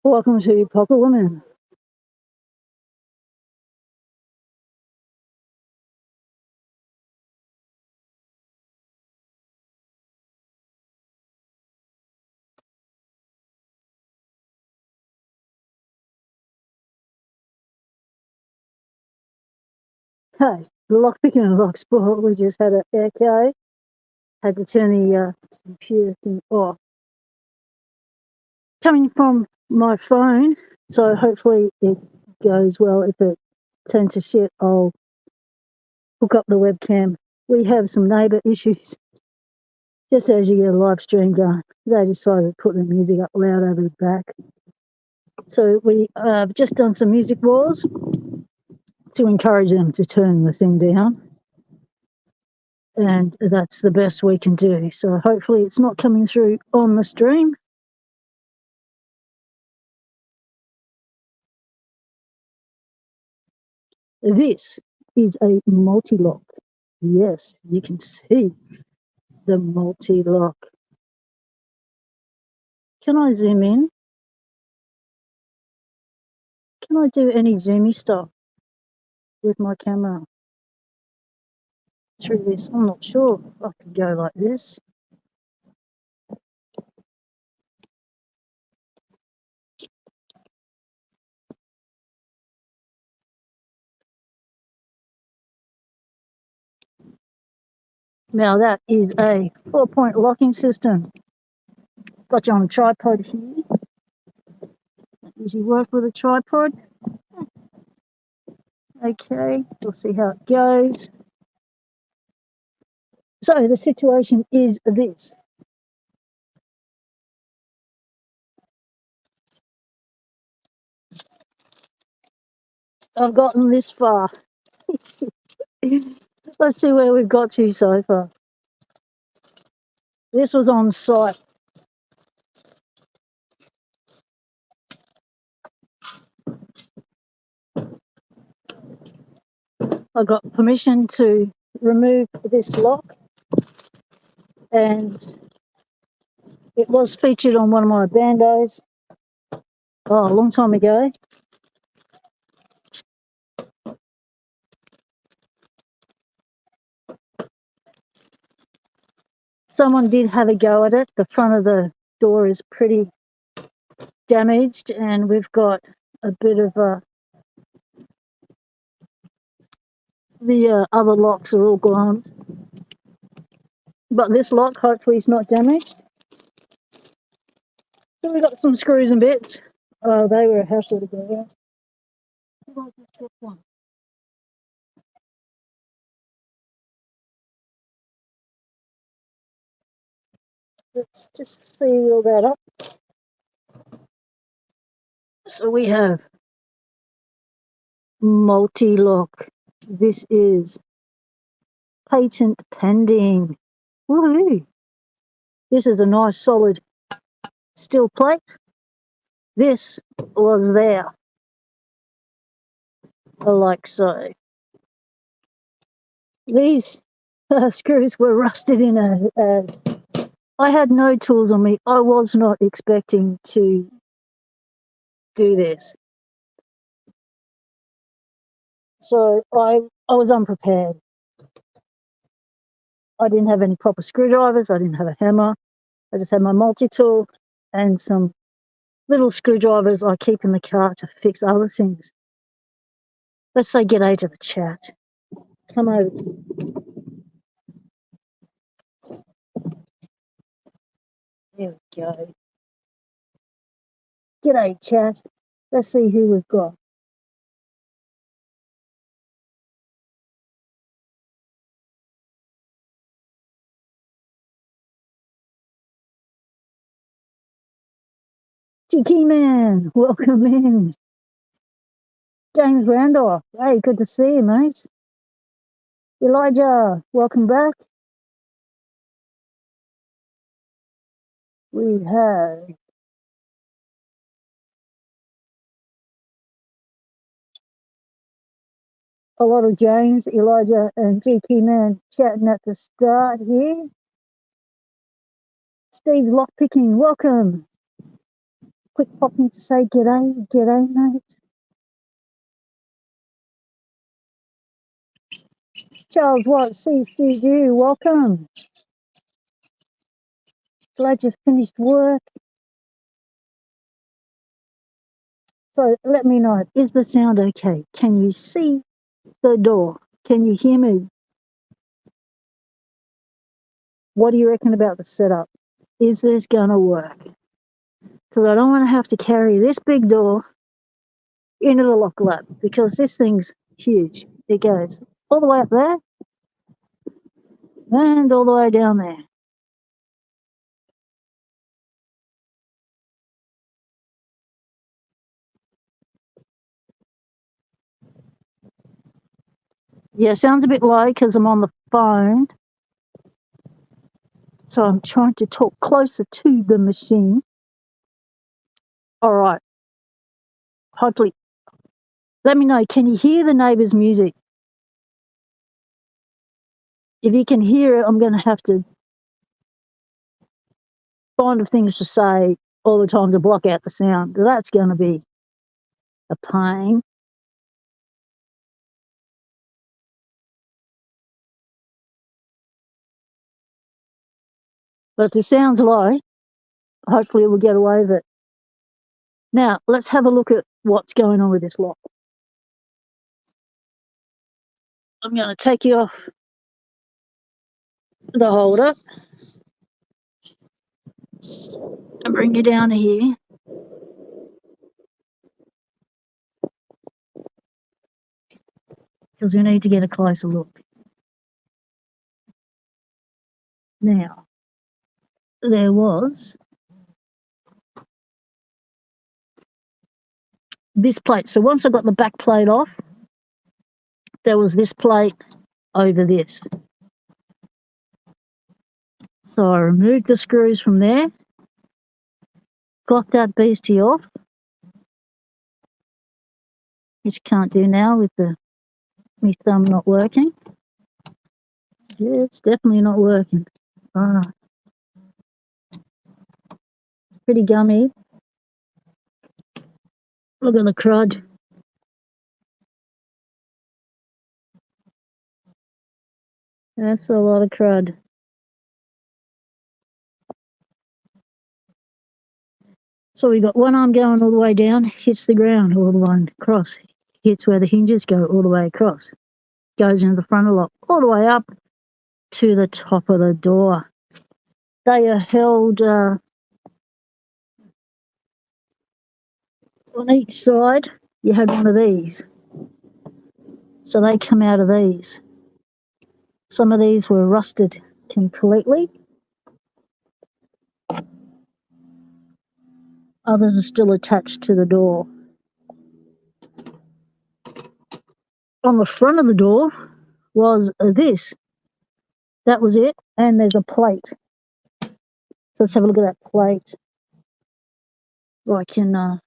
Welcome to Pocket Woman. Hey, lockpicking and Locksport. We just had an echo. Had to turn the computer thing off. Coming from my phone, so hopefully it goes well. If it turns to shit, I'll hook up the webcam. We have some neighbour issues. Just as you get a live stream going, they decided to put the music up loud over the back. So we have just done some music wars to encourage them to turn the thing down. And that's the best we can do. So hopefully it's not coming through on the stream. This is a multi-lock. Yes, you can see the multi-lock. Can I zoom in? Can I do any zoomy stuff with my camera through this? I'm not sure. I could go like this. Now that is a 4-point locking system. Got you on a tripod here. Does you work with a tripod? Okay, we'll see how it goes. So the situation is this. I've gotten this far. Let's see where we've got to so far. This was on site. I got permission to remove this lock, and it was featured on one of my bandos a long time ago. Someone did have a go at it. The front of the door is pretty damaged, and we've got a bit of the other locks are all gone. But this lock hopefully is not damaged. So we got some screws and bits. Oh, they were a hassle to get out. Let's just seal that up. So we have multi-lock. This is patent pending. Woohoo! This is a nice solid steel plate. This was there, like so. These screws were rusted in I had no tools on me. I was not expecting to do this. So I was unprepared. I didn't have any proper screwdrivers. I didn't have a hammer. I just had my multi-tool and some little screwdrivers I keep in the car to fix other things. Let's say g'day to the chat. Come over. There we go. G'day, chat. Let's see who we've got. Tiki Man, welcome in. James Randolph, hey, good to see you, mate. Elijah, welcome back. We have a lot of James, Elijah, and GK Man chatting at the start here. Steve's lockpicking, welcome. quick pop in to say g'day, mate. Charles White, CCU, welcome. Glad you've finished work. So let me know, is the sound okay? Can you see the door? Can you hear me? What do you reckon about the setup? Is this gonna work? Because I don't want to have to carry this big door into the lock lab because this thing's huge. It goes all the way up there and all the way down there. Yeah, sounds a bit low because I'm on the phone. So I'm trying to talk closer to the machine. All right. Hopefully, let me know. Can you hear the neighbours' music? If you can hear it, I'm going to have to find things to say all the time to block out the sound. That's going to be a pain. But if the sound's low, hopefully we'll get away with it. Now, let's have a look at what's going on with this lock. I'm going to take you off the holder and bring you down here. Because we need to get a closer look. Now, there was this plate. So once I got the back plate off, there was this plate over this. So I removed the screws from there, got that beastie off, which you can't do now with my thumb not working. Yeah, it's definitely not working. Pretty gummy. Look at the crud. That's a lot of crud. So we got one arm going all the way down, hits the ground all the way across, hits where the hinges go all the way across, goes into the front of the lock, all the way up to the top of the door. They are held on each side. You had one of these. So they come out of these. Some of these were rusted completely. Others are still attached to the door. On the front of the door was this. That was it. And there's a plate. So let's have a look at that plate. So I can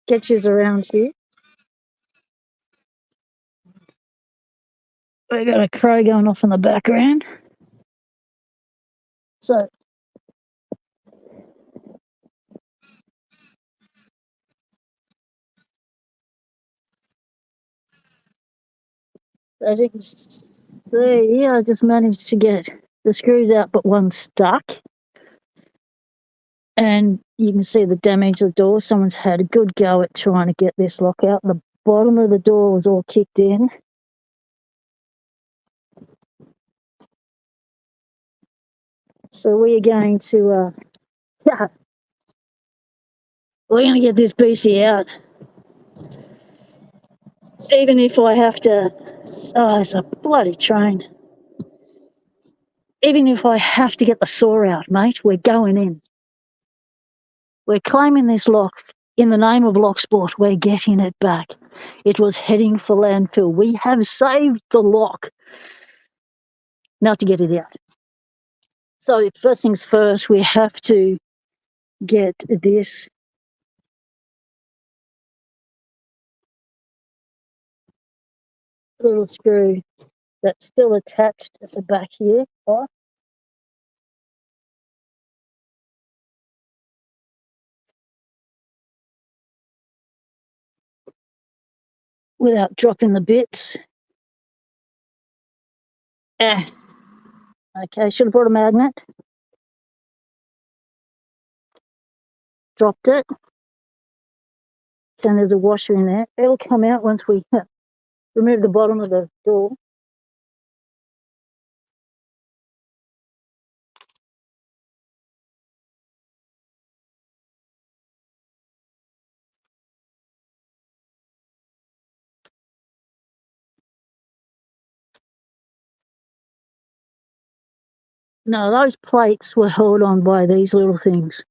get you around here. We got a crow going off in the background. So as you can see, I just managed to get the screws out, but one stuck. And you can see the damage of the door. Someone's had a good go at trying to get this lock out. The bottom of the door was all kicked in. So we are going to, yeah, we're going to get this beastie out. Even if I have to, oh, it's a bloody train. Even if I have to get the saw out, mate, we're going in. We're claiming this lock in the name of Locksport. We're getting it back. It was heading for landfill. We have saved the lock. Now to get it out. So first things first, we have to get this little screw that's still attached at the back here off. without dropping the bits. Okay, should have brought a magnet. Dropped it. Then there's a washer in there. It'll come out once we remove the bottom of the door. No, those plates were held on by these little things.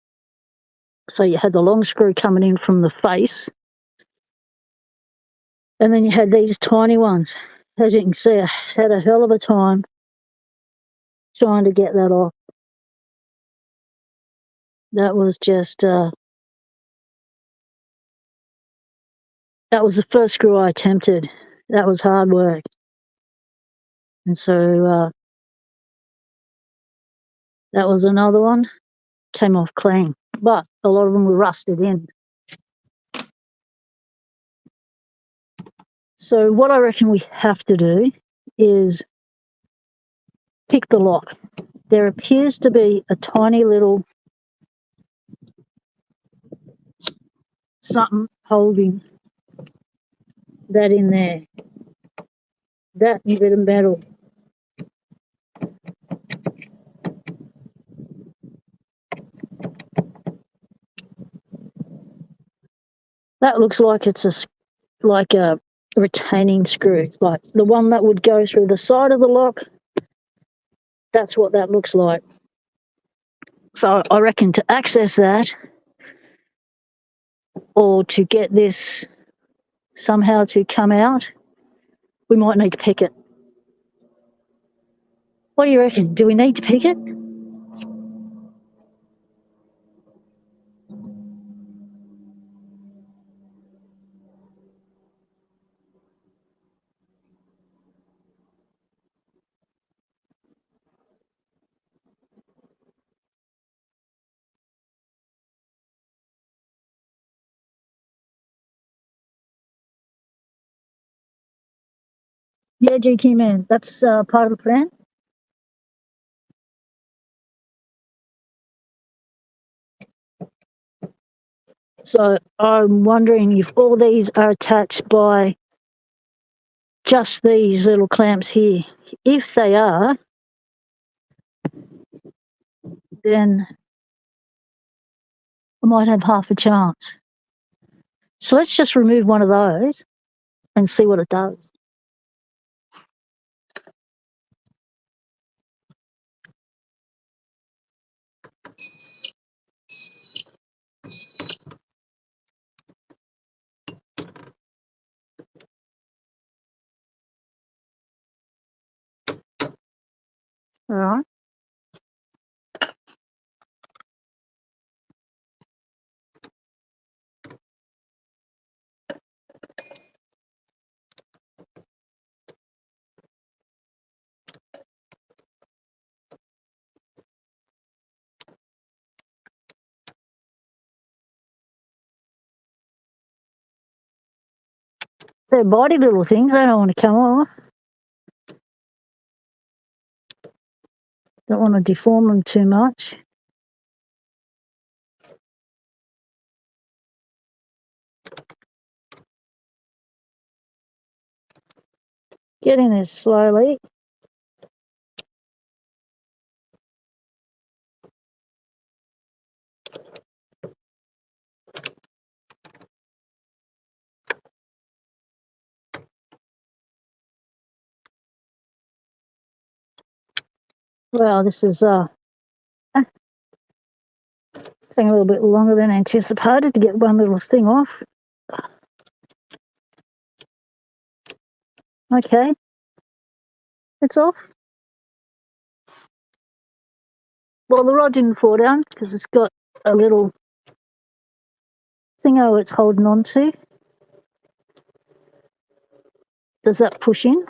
So you had the long screw coming in from the face, and then you had these tiny ones. As you can see, I had a hell of a time trying to get that off. That was just, that was the first screw I attempted. That was hard work. And so that was another one. Came off clean, but a lot of them were rusted in. So what I reckon we have to do is pick the lock. There appears to be a tiny little something holding that in there. That bit of metal. That looks like it's a retaining screw, like the one that would go through the side of the lock. That's what that looks like. So I reckon to access that, or to get this somehow to come out, we might need to pick it. What do you reckon? Do we need to pick it? Yeah, GT man, that's part of the plan. So I'm wondering if all these are attached by just these little clamps here. If they are, then I might have half a chance. So let's just remove one of those and see what it does. All right. They're body little things. They don't want to come off. Don't want to deform them too much. Get in there slowly. Well, this is taking a little bit longer than anticipated to get one little thing off. Okay, it's off. Well, the rod didn't fall down because it's got a little thingo it's holding on to. Does that push in?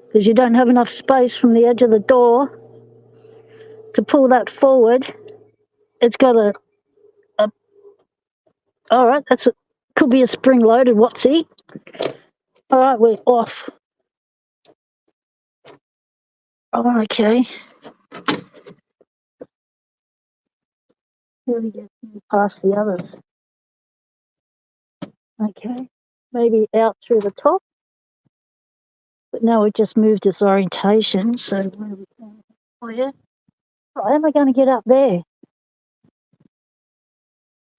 Because you don't have enough space from the edge of the door to pull that forward. It's got a All right, could be a spring-loaded Watsy. All right, we're off. Oh, okay. Here we get past the others. Okay, maybe out through the top. But now we've just moved this orientation, so where are we going? Oh, yeah. How am I going to get up there?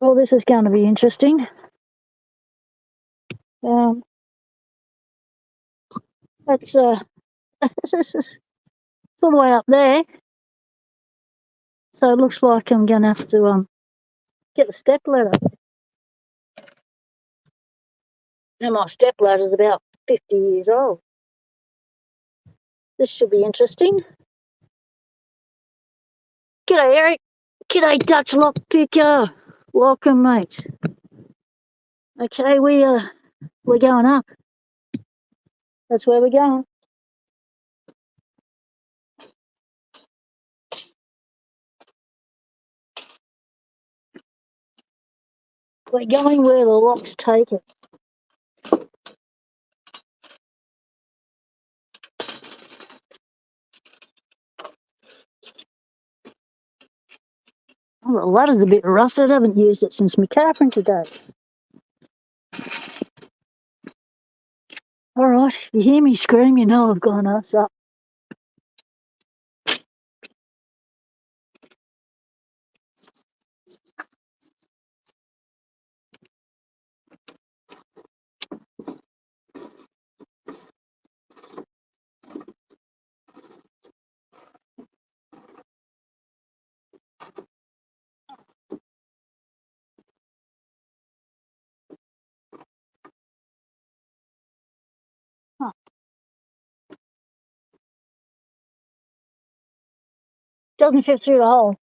Well, this is going to be interesting. That's this is all the way up there. So it looks like I'm going to have to get the step ladder. Now my step ladder is about 50 years old. This should be interesting. G'day, Eric. G'day, Dutch lockpicker. Welcome, mate. Okay, we're going up. That's where we're going. We're going where the locks take it. Oh, the ladder's a bit rusted. I haven't used it since my carpentry days. All right, if you hear me scream, you know I've gone us up. Huh. Doesn't fit through the hole.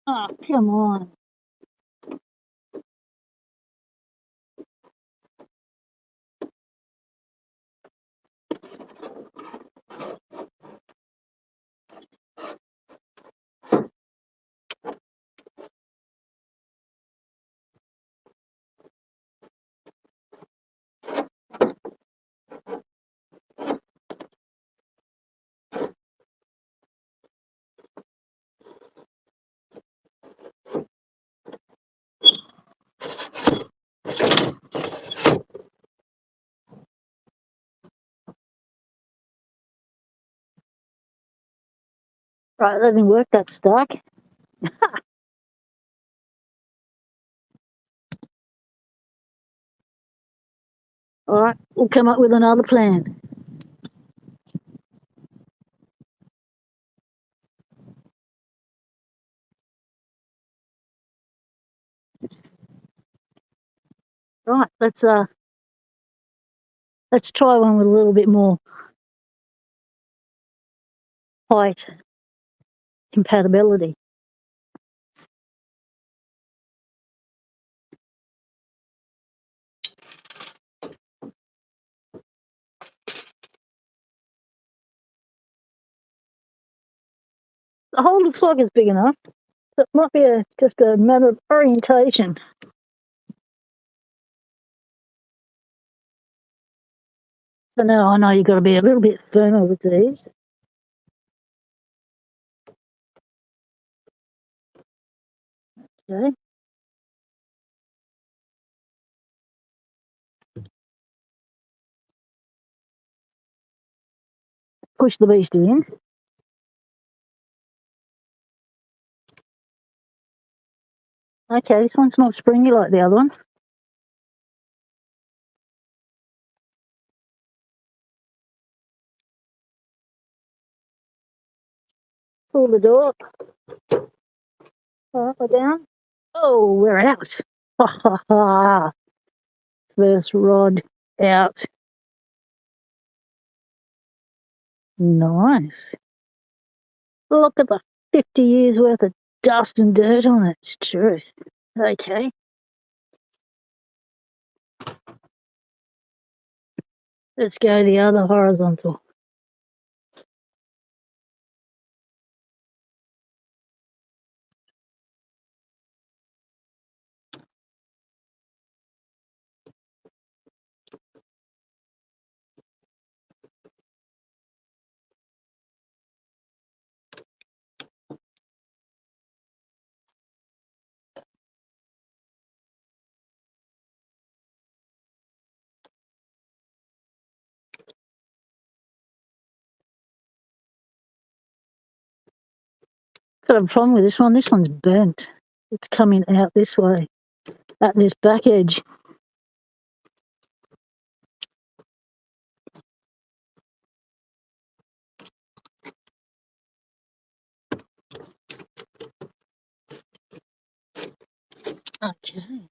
Oh, come on. Right, let me work that stuck. All right, we'll come up with another plan. Right, let's try one with a little bit more height compatibility. The hole looks like it's big enough. So it might be just a matter of orientation. So now I know you've got to be a little bit firmer with these. Okay. Push the beast in. Okay, this one's not springy like the other one. Pull the door. All right, we're down. Oh, we're out. Ha ha ha. First rod out. Nice. Look at the 50 years worth of dust and dirt on it. It's truth. Okay. Let's go the other horizontal. Got a problem with this one. This one's burnt. It's coming out this way, at this back edge. Okay.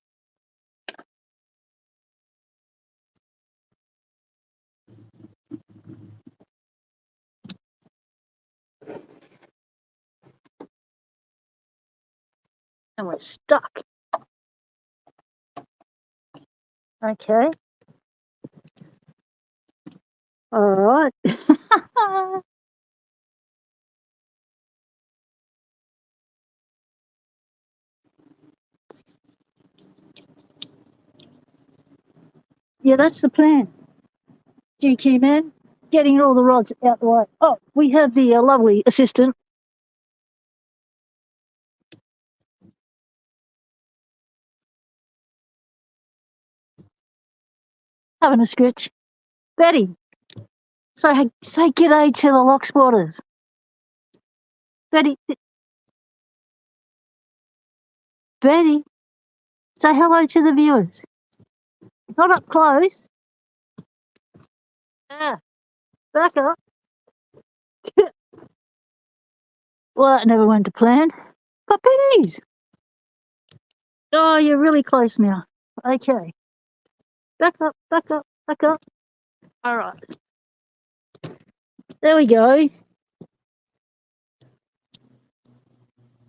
And we're stuck. Okay. All right. Yeah, that's the plan. GQ man, getting all the rods out the way. Oh, we have the lovely assistant. Having a scritch. Betty, say g'day to the Locksporters. Betty, Betty, say hello to the viewers. Not up close. Yeah, back up. Well, that never went to plan. Got pennies. Oh, you're really close now. Okay. Back up, back up, back up. All right. There we go.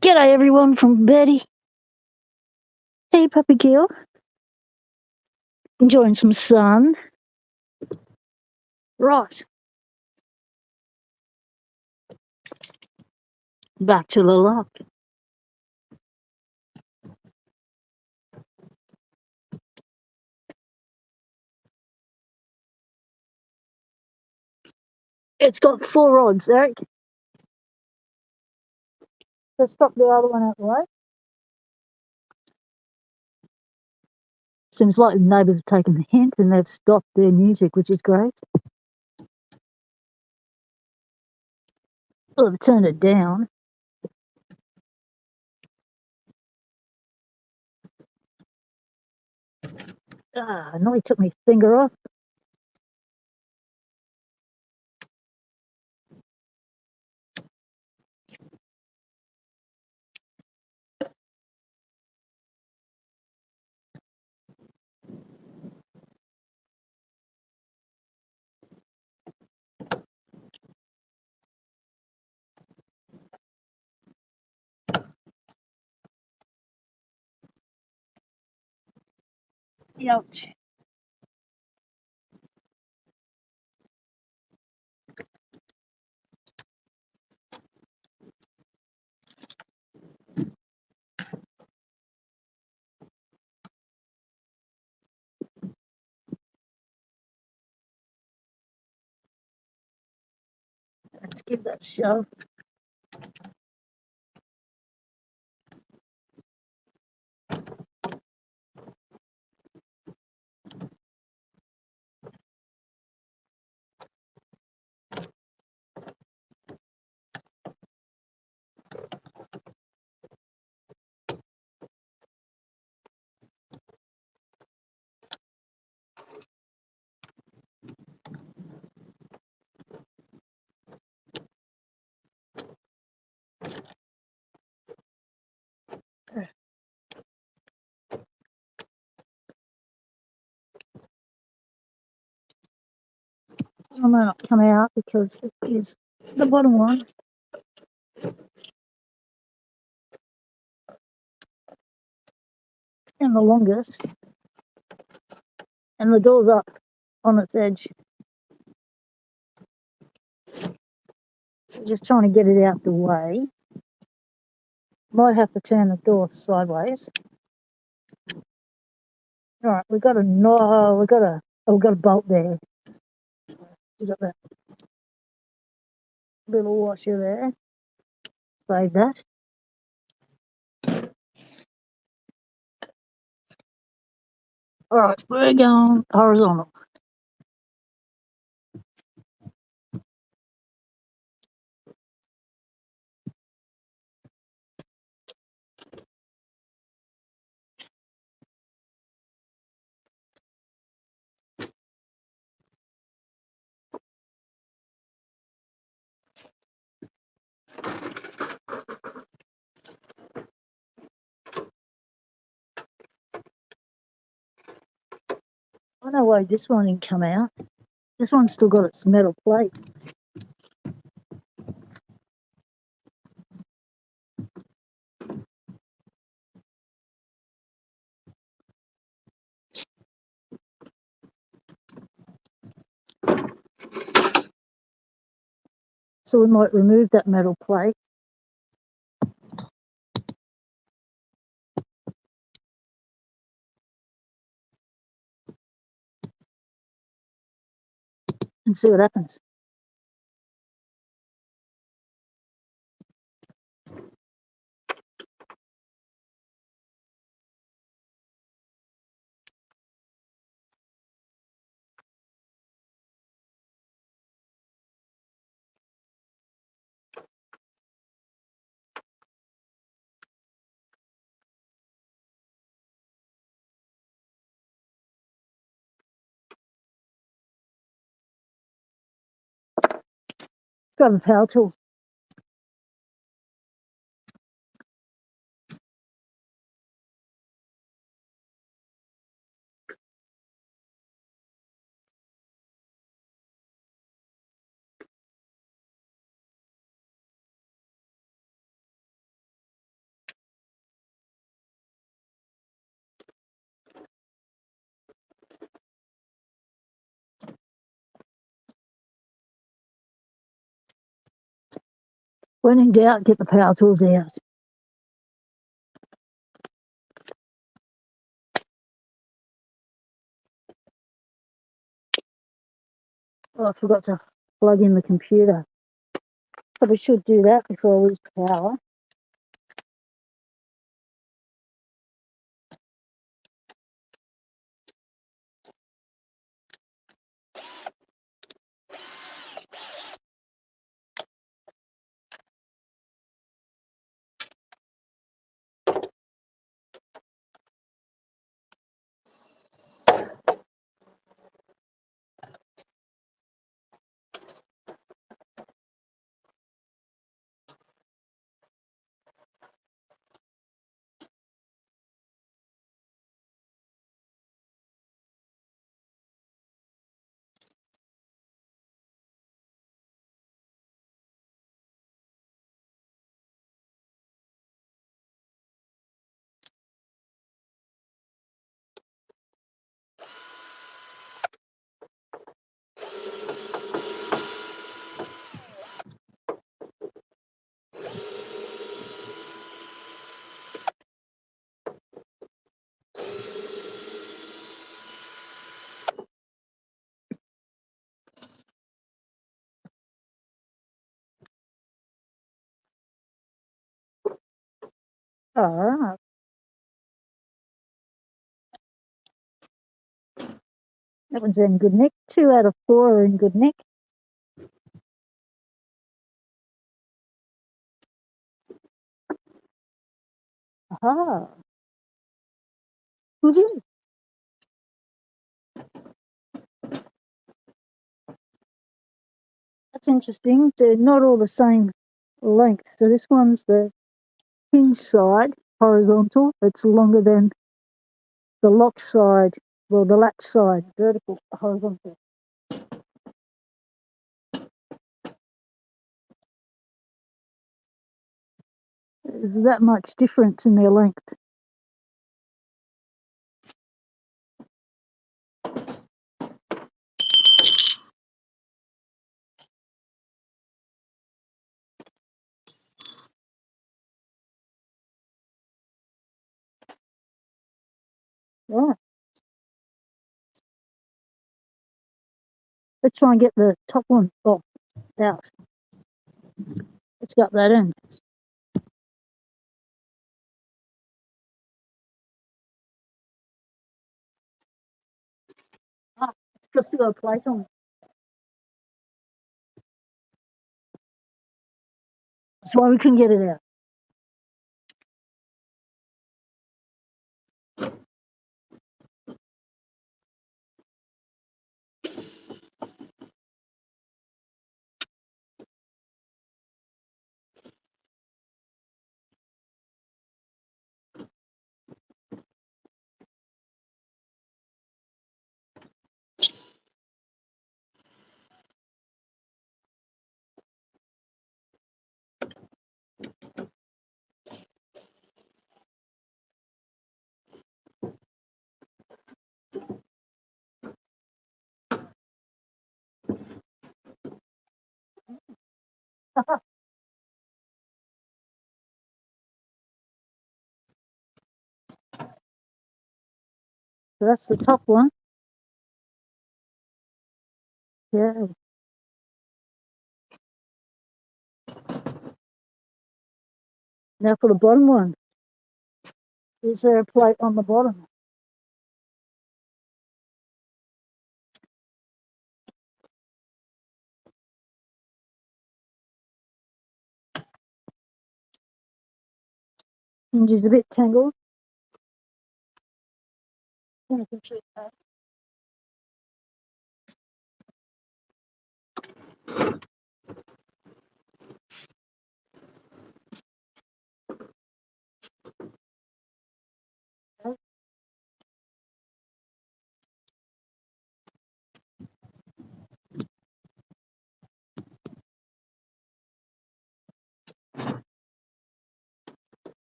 G'day everyone from Betty. Hey, Puppy Kill. Enjoying some sun. Right. Back to the lock. It's got 4 rods, Eric. Let's stop the other one out the way. Seems like the neighbours have taken the hint and they've stopped their music, which is great. Well, they've turned it down. Ah, I nearly took my finger off. Ouch. Let's give that a shove. I might not come out because it is the bottom one. and the longest, and the door's up on its edge. So just trying to get it out the way. Might have to turn the door sideways. All right, we've got a bolt there. We've got that little washer there. Save that. All right, we're going horizontal. I know why this one didn't come out. This one's still got its metal plate. So we might remove that metal plate. And see what happens. Grab a power tool. When in doubt, get the power tools out. Oh, I forgot to plug in the computer. Probably should do that before I lose power. All right. That one's in good nick. 2 out of 4 are in good nick. Aha. Woohoo. That's interesting. They're not all the same length. So this one's the hinge side, horizontal. It's longer than the lock side, well, the latch side, vertical, horizontal. There's that much difference in their length. Right. Let's try and get the top one off, out. Let's get that in. Ah, it's just got a plate on it. That's why we couldn't get it out. So that's the top one. Yeah. Now for the bottom one. Is there a plate on the bottom? Hinge is a bit tangled.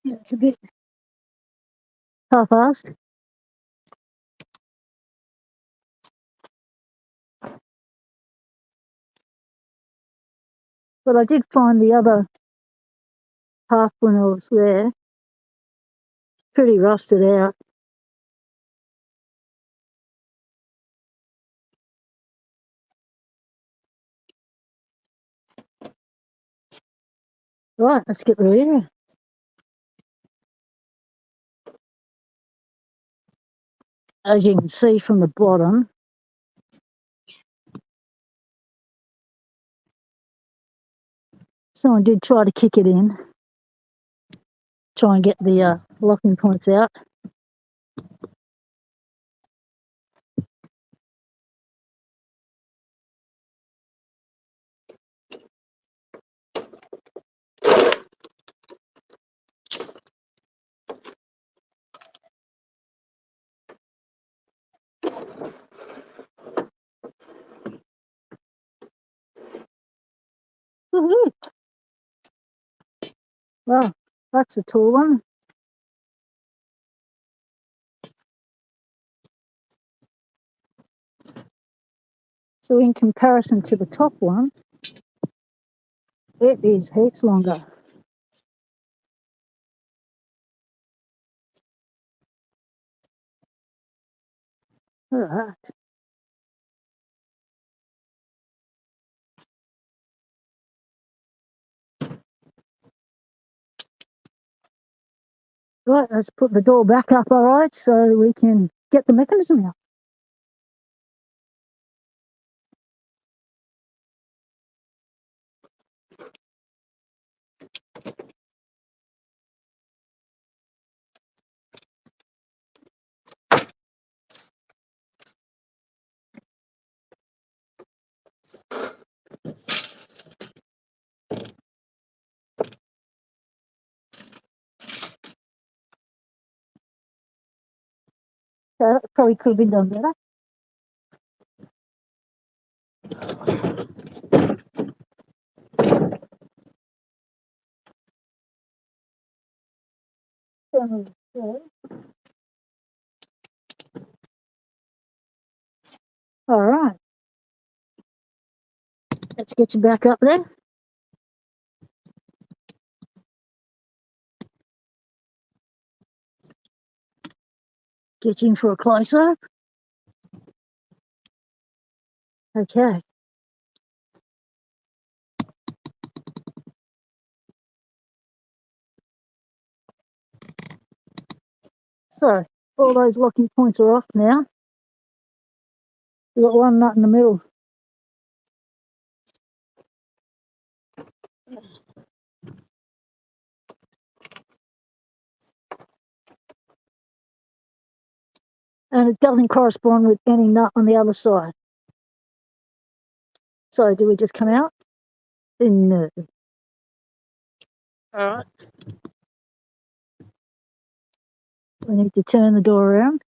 Yeah, it's a bit half-assed. But I did find the other half when I was there pretty rusted out. Right, let's get the rear. As you can see from the bottom, someone did try to kick it in, try and get the locking points out. Woohoo! Well, that's a tall one. So in comparison to the top one, it is heaps longer. All right. Right, let's put the door back up, all right, so we can get the mechanism out. That probably could have been done better. All right. Let's get you back up there. Get you in for a close-up. Okay. So, all those locking points are off now. We've got one nut in the middle. And it doesn't correspond with any nut on the other side. So, do we just come out? No. All right. We need to turn the door around.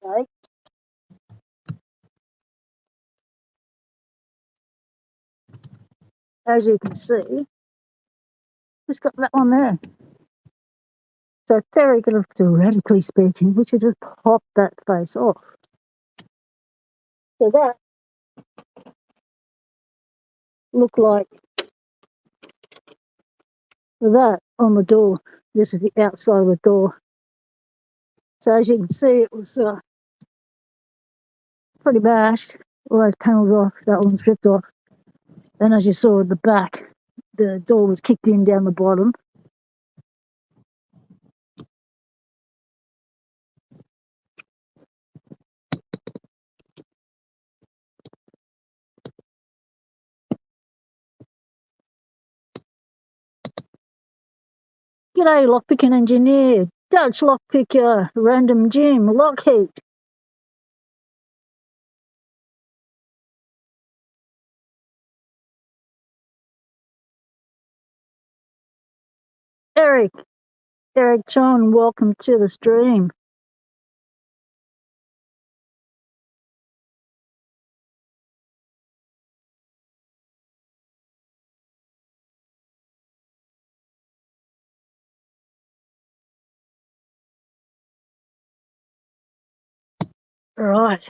Okay. As you can see, just got that one there. So theoretically speaking, we should just pop that face off. So that looked like that on the door. This is the outside of the door. So as you can see, it was pretty bashed. All those panels off, that one's ripped off. Then as you saw at the back, the door was kicked in down the bottom. G'day, lockpicking engineer, Dutch lockpicker, random Jim, Lockheed. Eric John, welcome to the stream. All right.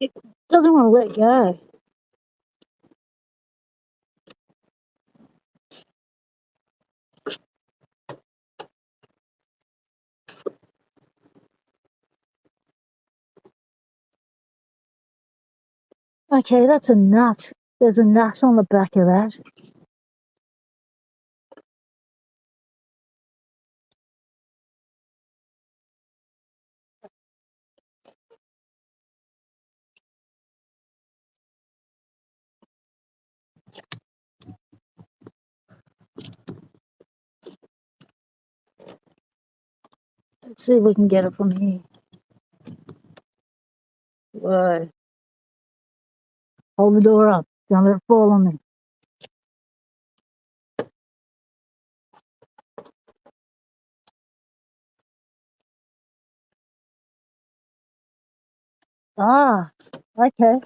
It doesn't want to let go. Okay, that's a nut. There's a nut on the back of that. Let's see if we can get it from here. Whoa. Hold the door up. Don't let it fall on me. Ah, okay.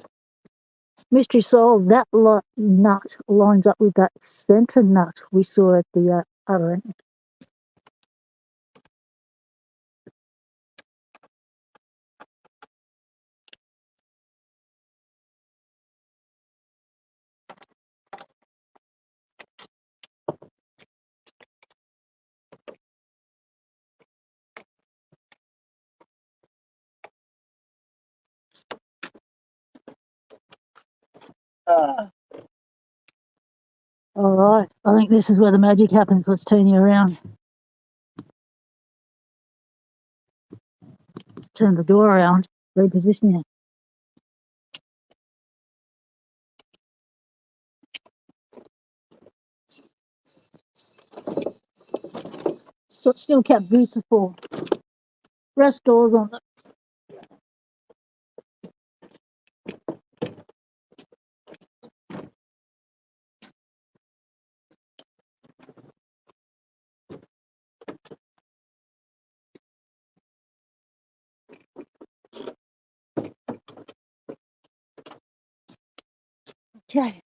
Mystery solved. That nut lines up with that centre nut we saw at the other end. All right, I think this is where the magic happens. Let's turn you around. Let's turn the door around, reposition you. So still kept beautiful. Rest doors on the okay.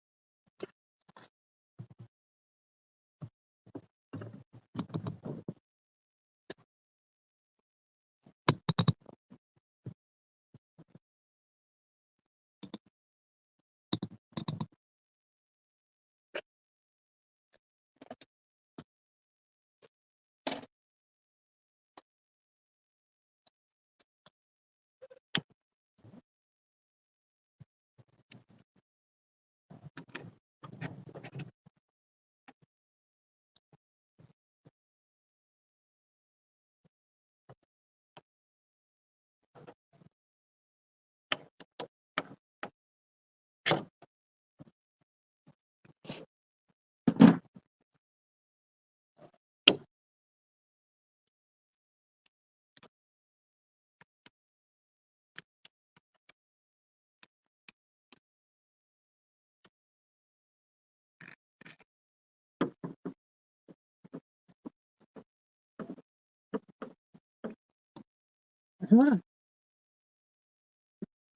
Uh-huh.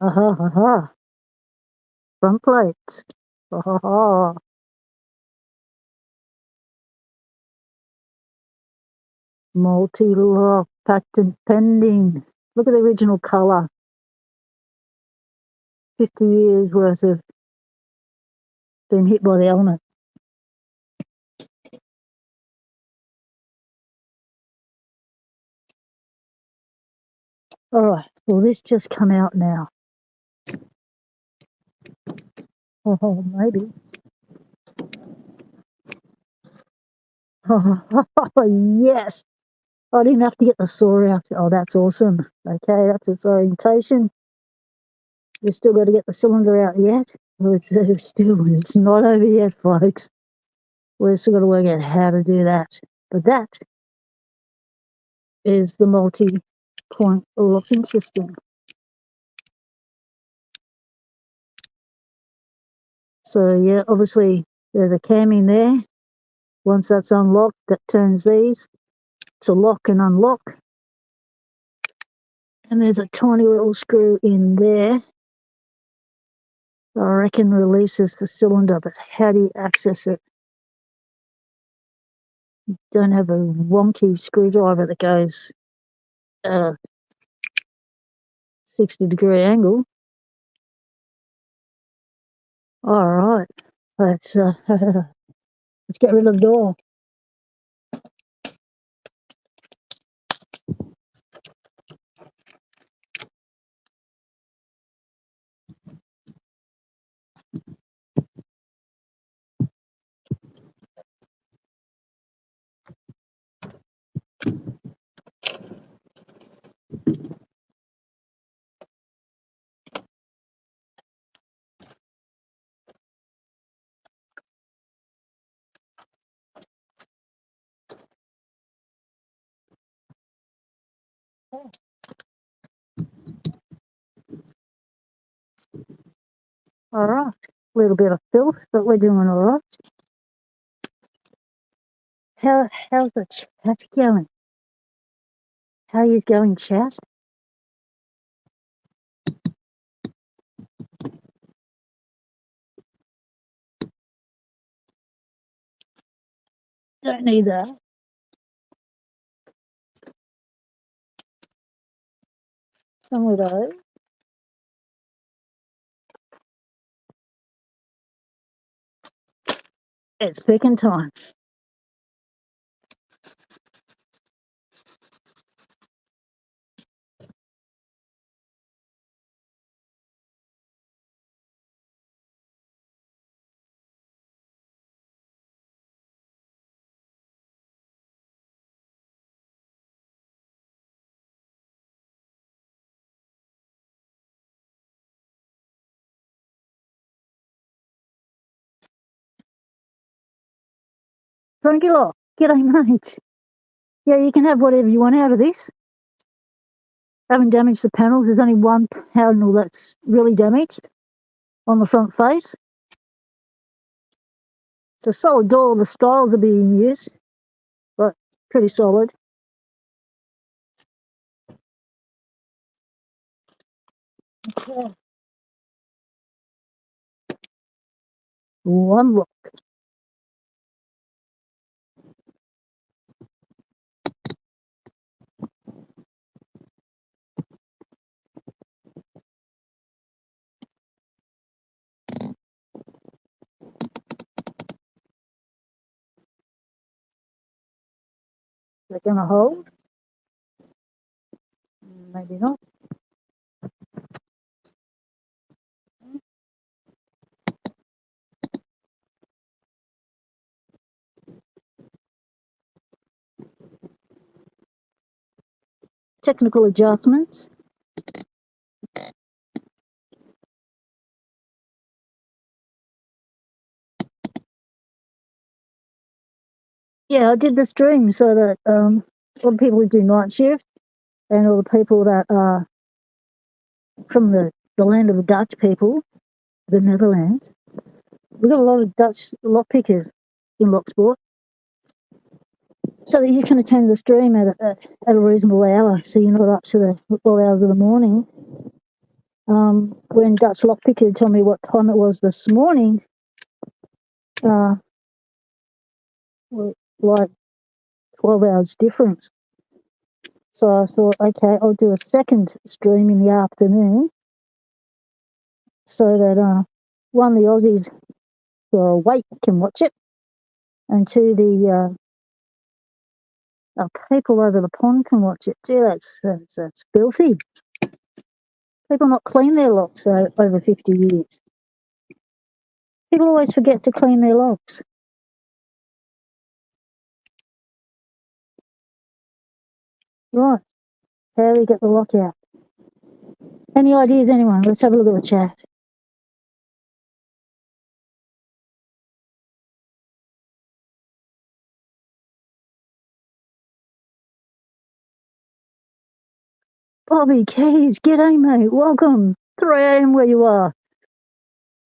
Uh-huh. Front plates. Uh-huh. Multi-lock, patent pending. Look at the original colour. 50 years worth of been hit by the element. All right, will this just come out now? Oh, maybe. Oh, yes. I didn't have to get the saw out. Oh, that's awesome. Okay, that's its orientation. We've still got to get the cylinder out yet. Well, it's not over yet, folks. We've still got to work out how to do that. But that is the multi-point locking system. So yeah, obviously there's a cam in there. Once that's unlocked, that turns these to lock and unlock. And there's a tiny little screw in there. I reckon releases the cylinder, but how do you access it? Don't have a wonky screwdriver that goes at a 60-degree angle. All right, let's let's get rid of the door. All right, a little bit of filth, but we're doing all right. How's the chat going? How are you going, chat? Don't need that. Some of those. It's picking time. Mul-t-lock, g'day mate. Yeah, you can have whatever you want out of this. Haven't damaged the panels. There's only one panel that's really damaged on the front face. It's a solid door. The styles are being used, but pretty solid. Okay. One look. They're going to hold. Maybe not. Technical adjustments. Yeah, I did the stream so that all the people who do night shift and all the people that are from the land of the Dutch people, the Netherlands, we've got a lot of Dutch lock pickers in Locksport. So that you can attend the stream at a reasonable hour, so you're not up to the all hours of the morning. When Dutch lockpicker told me what time it was this morning, like 12 hours difference. So I thought, okay, I'll do a second stream in the afternoon so that one, the Aussies who are awake can watch it, and two, the people over the pond can watch it. Gee, that's filthy. People not clean their locks over 50 years. People always forget to clean their locks. Right, how do we get the lock out? Any ideas, anyone? Let's have a look at the chat. Bobby Keys, g'day mate, welcome. 3 a.m. where you are.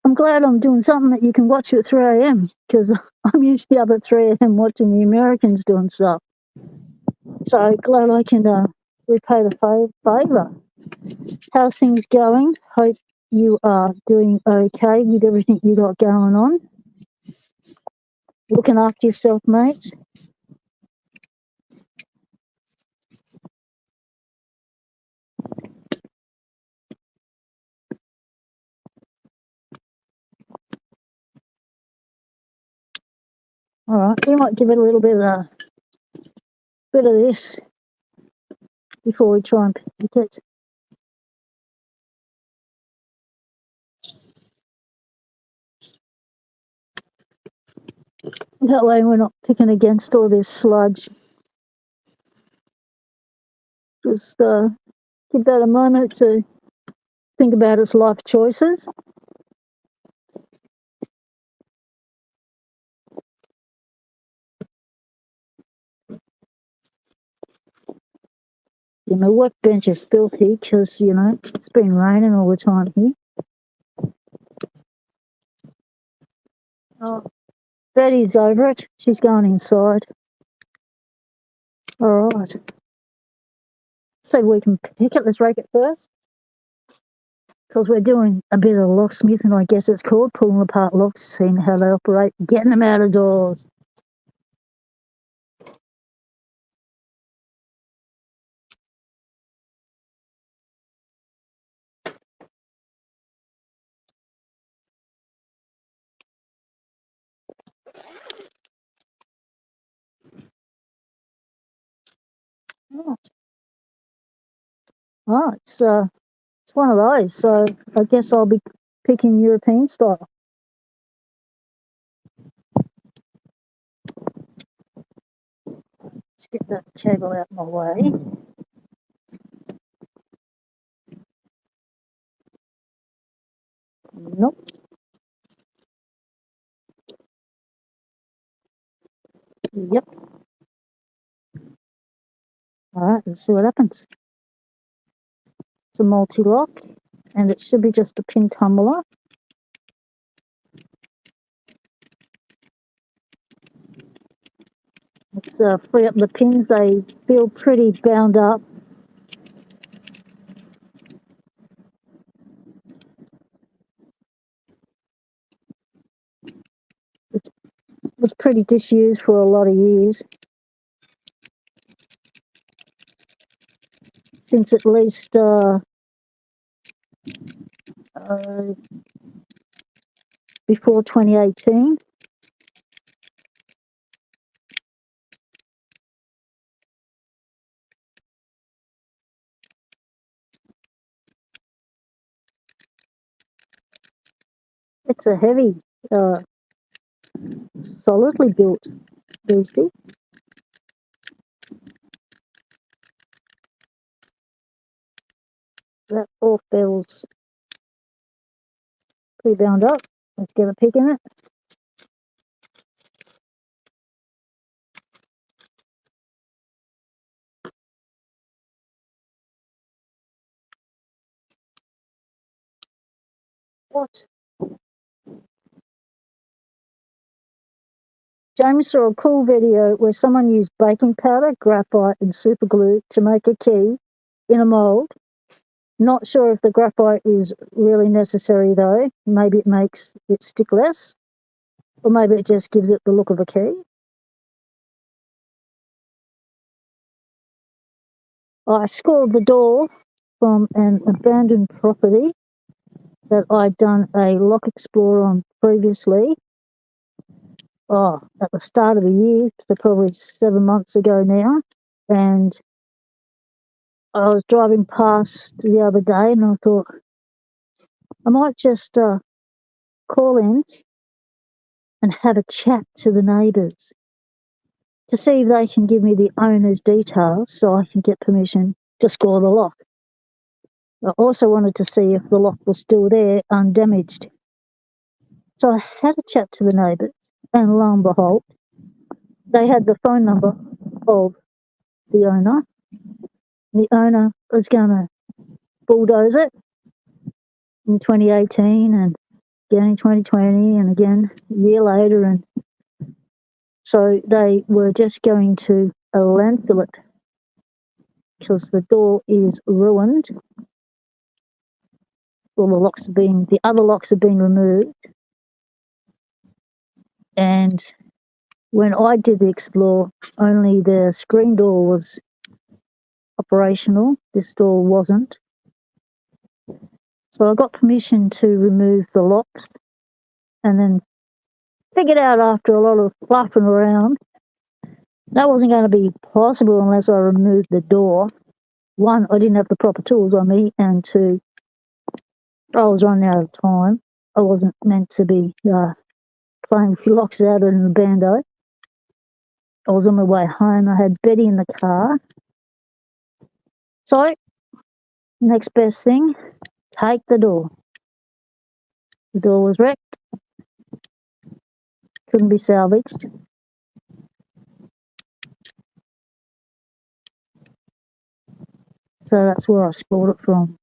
I'm glad I'm doing something that you can watch at 3 a.m. because I'm usually up at 3 a.m. watching the Americans doing stuff. So glad I can repay the favour. How's things going? Hope you are doing okay with everything you got going on. Looking after yourself, mate. All right, we might give it a little bit of this before we try and pick it. That way we're not picking against all this sludge. Just give that a moment to think about its life choices. You know, workbench is filthy because, you know, it's been raining all the time here. Oh, Betty's over it. She's going inside. All right. So we can pick it. Let's rake it first. Because we're doing a bit of locksmithing, I guess it's called, pulling apart locks, seeing how they operate, getting them out of doors. Right. Oh, it's one of those. So I guess I'll be picking European style. Let's get that cable out of my way. Nope. Yep. All right, let's see what happens. It's a multi-lock, and it should be just a pin tumbler. Let's free up the pins. They feel pretty bound up. It was pretty disused for a lot of years. Since at least before 2018. It's a heavy, solidly built beastie. That all feels pretty bound up. Let's get a pick in it. What? James saw a cool video where someone used baking powder, graphite, and super glue to make a key in a mold. Not sure if the graphite is really necessary though. Maybe it makes it stick less, or maybe it just gives it the look of a key. I scored the door from an abandoned property that I'd done a lock explorer on previously. At the start of the year, so probably 7 months ago now. And I was driving past the other day and I thought, I might just call in and have a chat to the neighbours to see if they can give me the owner's details so I can get permission to score the lock. I also wanted to see if the lock was still there, undamaged. So I had a chat to the neighbours, and lo and behold, they had the phone number of the owner. The owner was going to bulldoze it in 2018 and again in 2020 and again a year later. And so they were just going to landfill it because the door is ruined. All the other locks have been removed. And when I did the explore, only the screen door was operational. This door wasn't. So I got permission to remove the locks and then figured out after a lot of fluffing around that wasn't going to be possible unless I removed the door. One, I didn't have the proper tools on me, and two, I was running out of time. I wasn't meant to be playing with locks out in the bando. I was on my way home. I had Betty in the car. So, next best thing, take the door. The door was wrecked, couldn't be salvaged. So that's where I scored it from.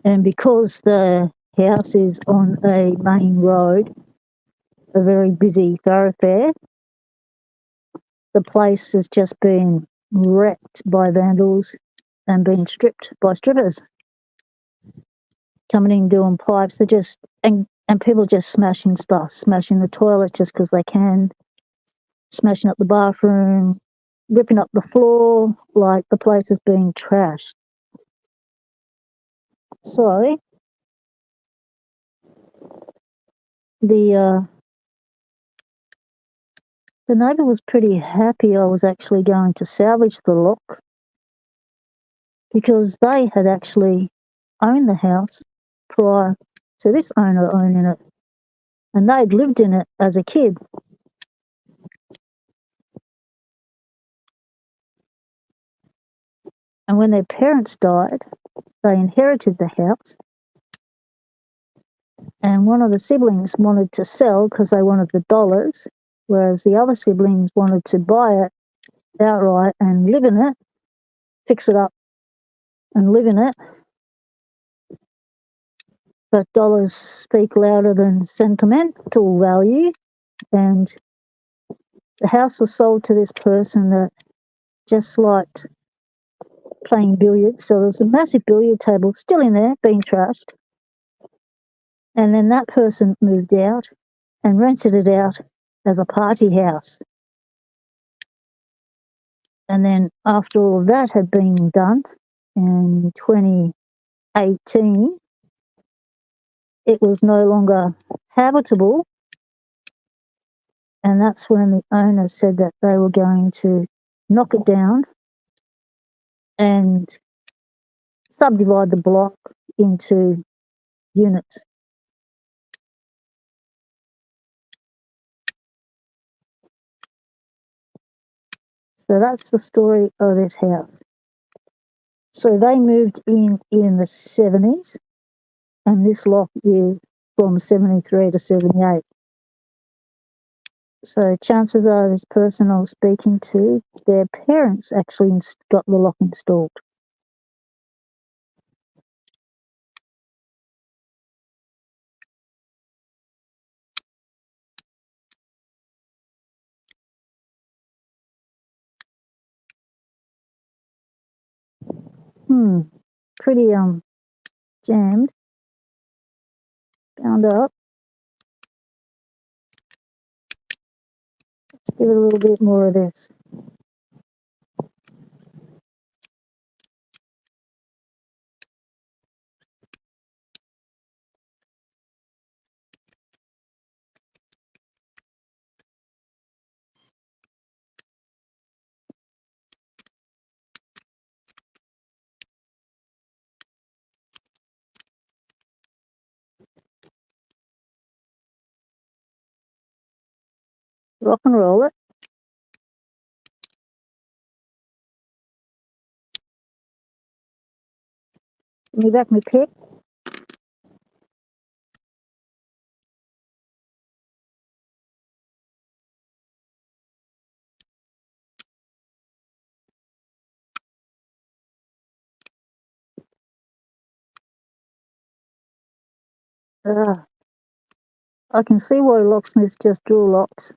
And because the house is on a main road, a very busy thoroughfare, the place has just been wrecked by vandals and been stripped by strippers coming in doing pipes. They're just and people just smashing stuff, smashing the toilet just because they can, smashing up the bathroom, ripping up the floor, like the place is being trashed. So the The neighbour was pretty happy I was actually going to salvage the lock because they had actually owned the house prior to this owner owning it, and they'd lived in it as a kid. And when their parents died, they inherited the house, and one of the siblings wanted to sell because they wanted the dollars, whereas the other siblings wanted to buy it outright and live in it, fix it up and live in it. But dollars speak louder than sentimental value, and the house was sold to this person that just liked playing billiards. So there's a massive billiard table still in there, being trashed. And then that person moved out and rented it out as a party house. And then after all of that had been done in 2018, it was no longer habitable. And that's when the owner said that they were going to knock it down and subdivide the block into units. So that's the story of this house. So they moved in the 70s, and this lock is from 73 to 78. So chances are this person I was speaking to, their parents actually got the lock installed. Pretty jammed, bound up. Let's give it a little bit more of this. Rock and roll it. Give me back my pick. I can see why locksmiths just draw locks.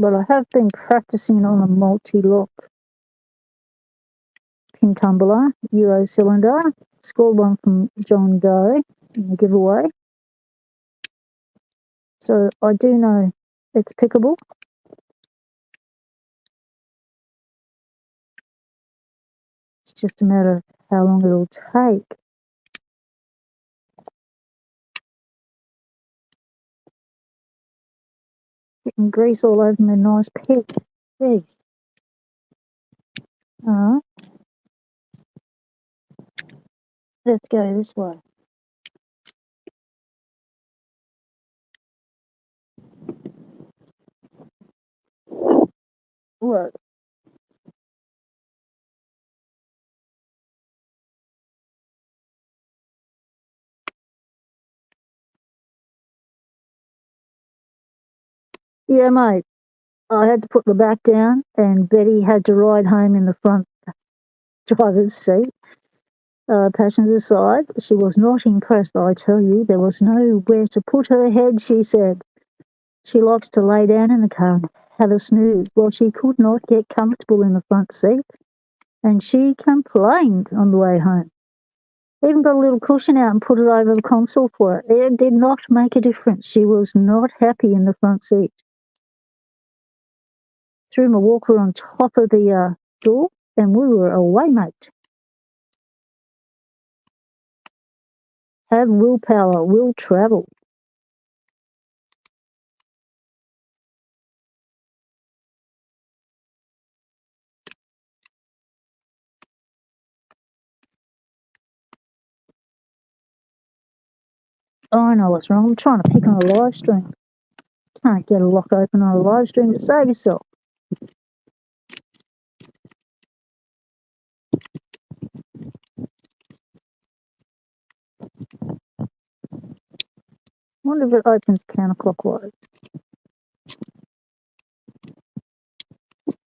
But I have been practicing on a Mul-t-lock pin tumbler, Euro cylinder. Scored one from John Doe in the giveaway. So I do know it's pickable. It's just a matter of how long it'll take. Getting grease all over my nice pick. Jeez. Alright. Let's go this way. What? Yeah, mate. I had to put the back down, and Betty had to ride home in the front driver's seat, passenger side. She was not impressed, I tell you. There was nowhere to put her head, she said. She likes to lay down in the car and have a snooze. Well, she could not get comfortable in the front seat, and she complained on the way home. Even got a little cushion out and put it over the console for her. It did not make a difference. She was not happy in the front seat. Threw my walker on top of the door, and we were away, mate. Have willpower, will travel. Oh, I know what's wrong. I'm trying to pick on a live stream. Can't get a lock open on a live stream to save yourself. Wonder if it opens counterclockwise.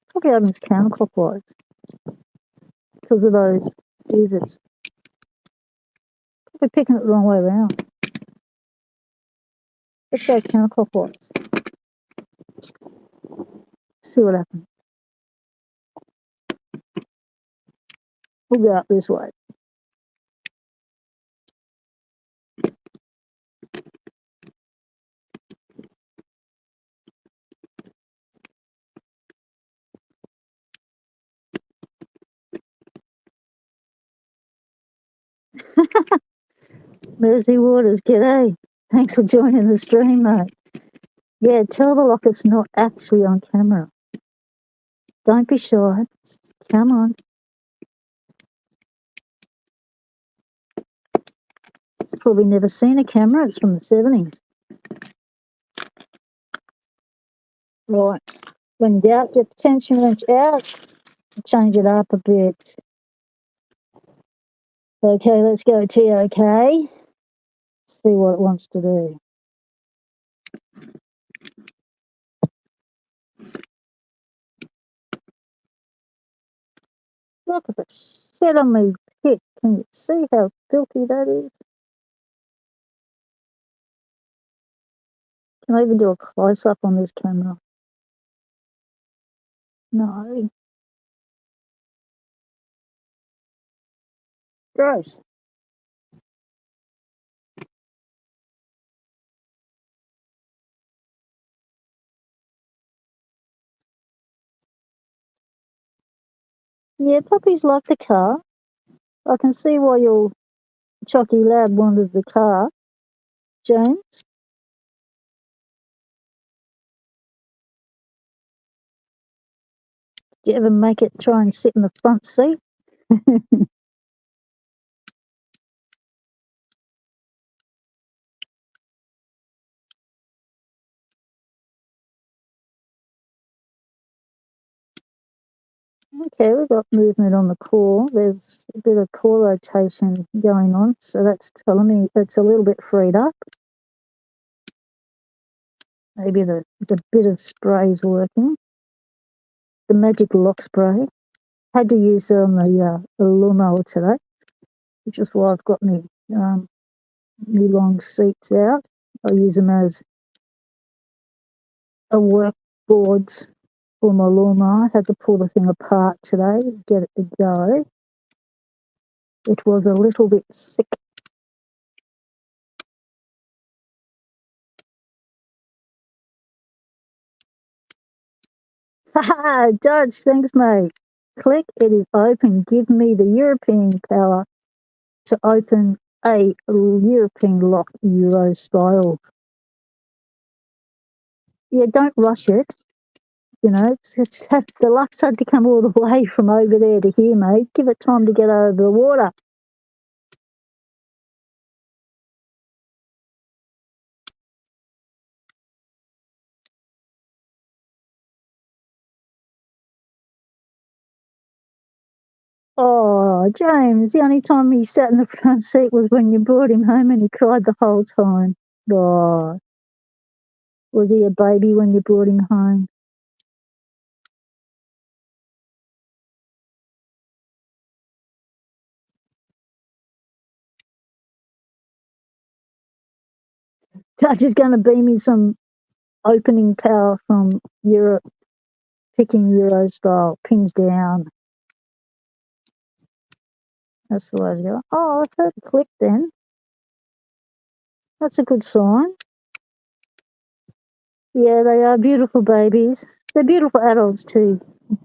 Probably opens counterclockwise because of those fuses. Probably picking it the wrong way around. Let's go counterclockwise. See what happens. We'll go up this way. Mercy Waters, g'day. Thanks for joining the stream, mate. Yeah, tell the lock it's not actually on camera. Don't be shy. Come on. It's probably never seen a camera. It's from the 70s. Right. When in doubt, get the tension wrench out. Change it up a bit. Okay, let's go TOK. See what it wants to do. Look at the shit on me pick. Can you see how filthy that is? Can I even do a close-up on this camera? No. Gross. Yeah, puppies like the car. I can see why your Chocky Lab wanted the car, James. Did you ever make it try and sit in the front seat? Okay, we've got movement on the core. There's a bit of core rotation going on, so that's telling me it's a little bit freed up. Maybe the bit of spray is working. The magic lock spray. Had to use it on the lawnmower today, which is why I've got me long seats out. I use them as a work boards for my lawnmower. I had to pull the thing apart today to get it to go. It was a little bit sick. Haha, Dodge, thanks, mate. Click, it is open. Give me the European power to open a European lock Euro style. Yeah, don't rush it. You know, the luck's had to come all the way from over there to here, mate. Give it time to get over the water. Oh, James, the only time he sat in the front seat was when you brought him home and he cried the whole time. Oh, was he a baby when you brought him home? Touch is going to beam me some opening power from Europe, picking Euro style, pins down. That's the way to go. Oh, I heard a click then. That's a good sign. Yeah, they are beautiful babies. They're beautiful adults too,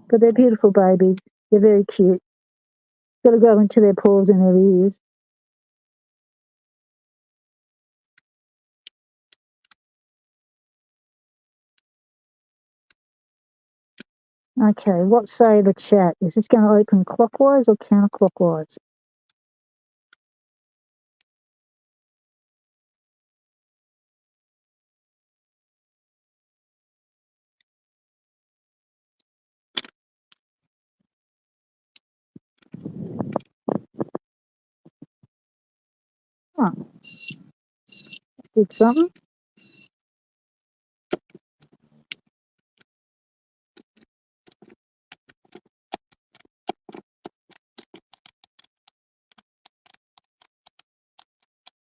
but they're beautiful babies. They're very cute. Got to go into their paws and their ears. Okay, what say the chat? Is this going to open clockwise or counterclockwise? Oh, did something?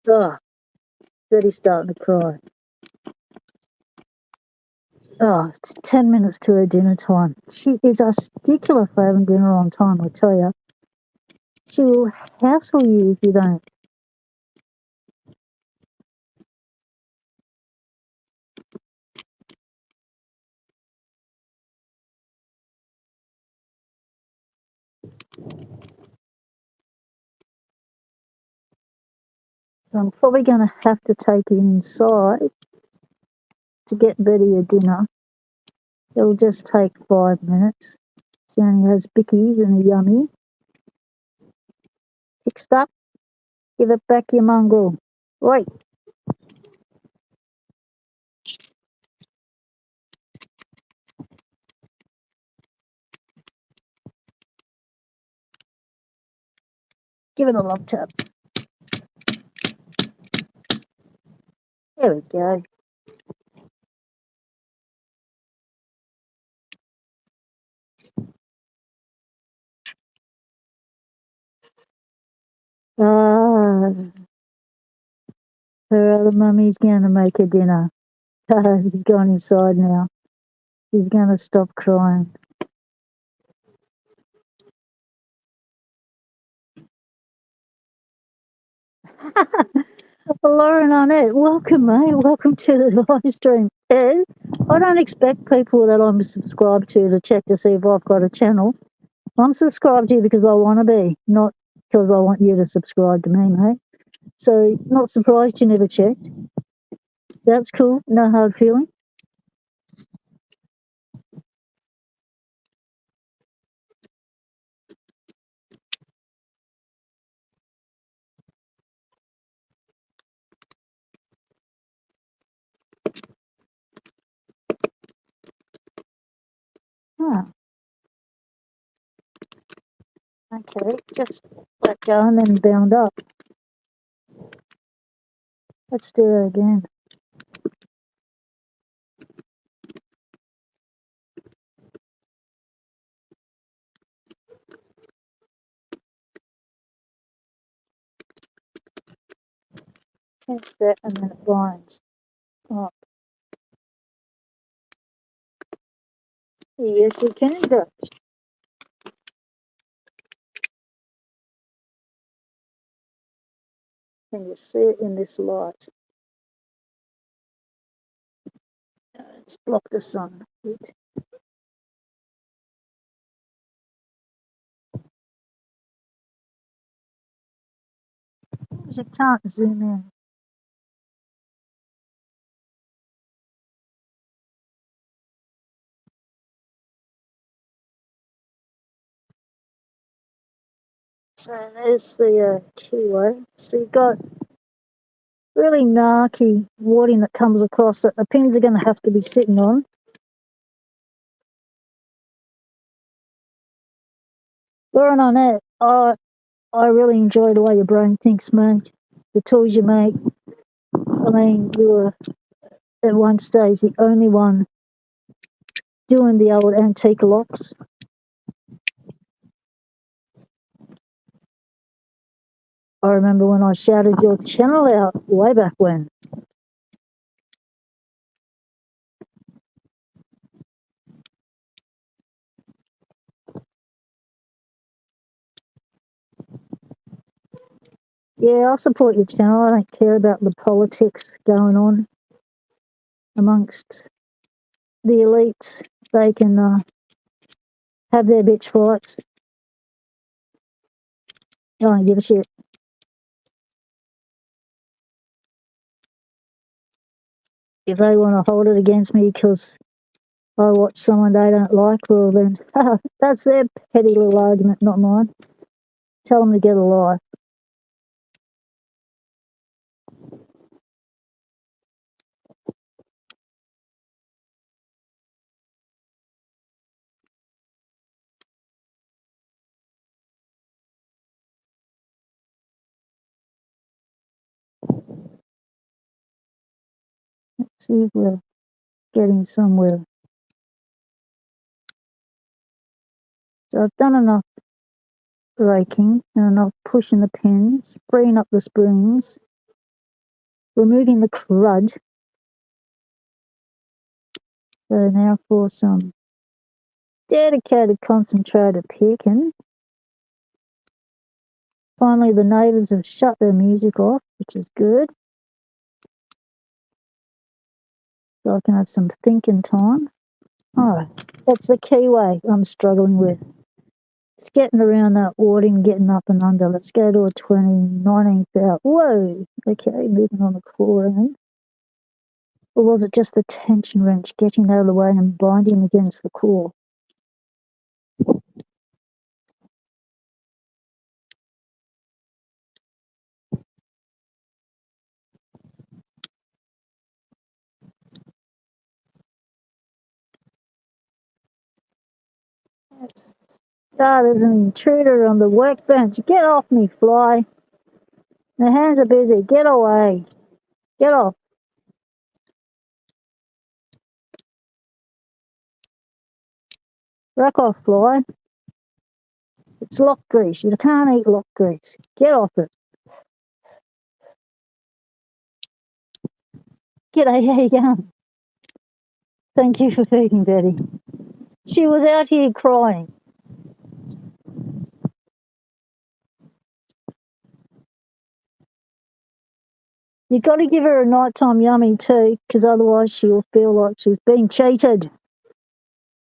Oh, Betty's starting to cry. Oh, it's 10 minutes to her dinner time. She is a stickler for having dinner on time, I tell you. She will hassle you if you don't. So I'm probably going to have to take it inside to get Betty a dinner. It'll just take 5 minutes. She only has bickies and a yummy. Fixed up. Give it back, you mongrel. Right. Give it a love tap. There we go. Ah, her other mummy's going to make her dinner. She's gone inside now. She's going to stop crying. Lauren Arnett, welcome, mate. Welcome to the live stream. Ed, I don't expect people that I'm subscribed to check to see if I've got a channel. I'm subscribed to you because I want to be, not because I want you to subscribe to me, mate. So, not surprised you never checked. That's cool. No hard feeling. Ah, okay. Just let go and then bound up. Let's do it again. Pinch that and then it binds. Oh, yes, you can do it. Can you see it in this light? Let's block the sun. Because you can't zoom in. So there's the keyword. So you've got really narky wadding that comes across that the pins are going to have to be sitting on. Lauren on that, I really enjoy the way your brain thinks, mate. The tools you make. I mean, you were at one stage the only one doing the old antique locks. I remember when I shouted your channel out way back when. Yeah, I'll support your channel. I don't care about the politics going on amongst the elites. they can have their bitch fights. I don't give a shit. If they want to hold it against me because I watch someone they don't like, well then, that's their petty little argument, not mine. Tell them to get a life. Let's see if we're getting somewhere. So I've done enough raking and enough pushing the pins, freeing up the springs, removing the crud. So now for some dedicated concentrated picking. Finally, the neighbours have shut their music off, which is good. So I can have some thinking time. Oh, that's the key way I'm struggling with. It's getting around that warding, getting up and under. Let's go to a 20, 19,000. Whoa! Okay, moving on the core end. Or was it just the tension wrench getting out of the way and binding against the core? Ah, there's an intruder on the workbench. Get off me, fly. My hands are busy. Get away. Get off. Rack off, fly. It's lock grease. You can't eat lock grease. Get off it. G'day, how you going? Thank you for feeding Betty. She was out here crying. You got to give her a nighttime yummy too, because otherwise she'll feel like she's being cheated.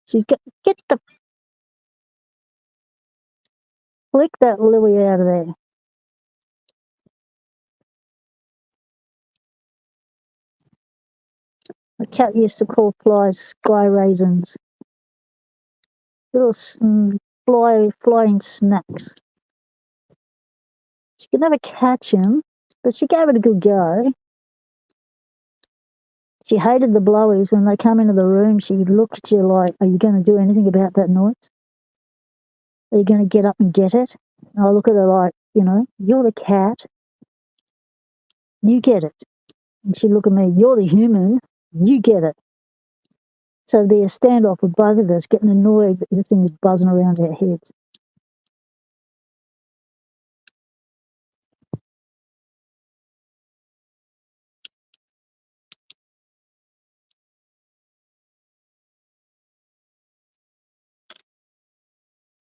She's get the flick that Louie out of there. The cat used to call flies sky raisins. Little flying snacks. She could never catch him, but she gave it a good go. She hated the blowies. When they come into the room, she'd look at you like, are you going to do anything about that noise? Are you going to get up and get it? And I look at her like, you're the cat. You get it. And she'd look at me, you're the human. You get it. So there'd be a standoff with both of us getting annoyed that this thing was buzzing around our heads.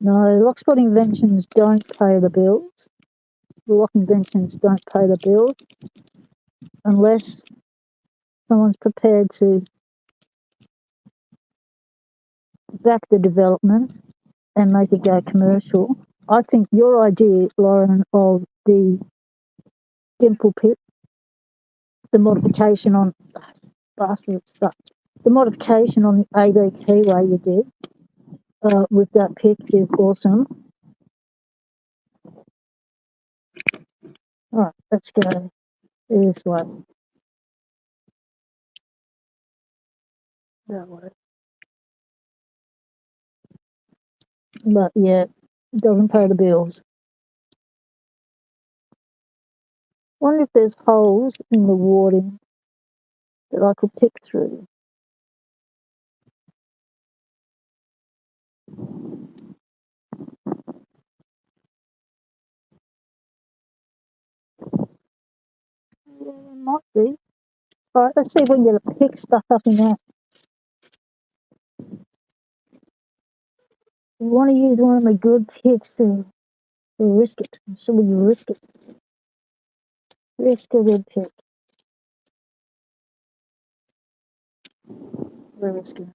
No, lock spot inventions don't pay the bills. The lock inventions don't pay the bills unless someone's prepared to back the development and make it go commercial. I think your idea, Lauren, of the dimple pit, the modification on bastard stuff, the modification on the AD keyway you did with that pick is awesome. All right, let's go this way. That way. But yeah, it doesn't pay the bills. Wonder if there's holes in the warding that I could pick through. Yeah, there might be. All right, let's see if we can get a pick stuck up in that. We want to use one of my good picks to risk it. So we risk it. Risk a good pick. We're risking it.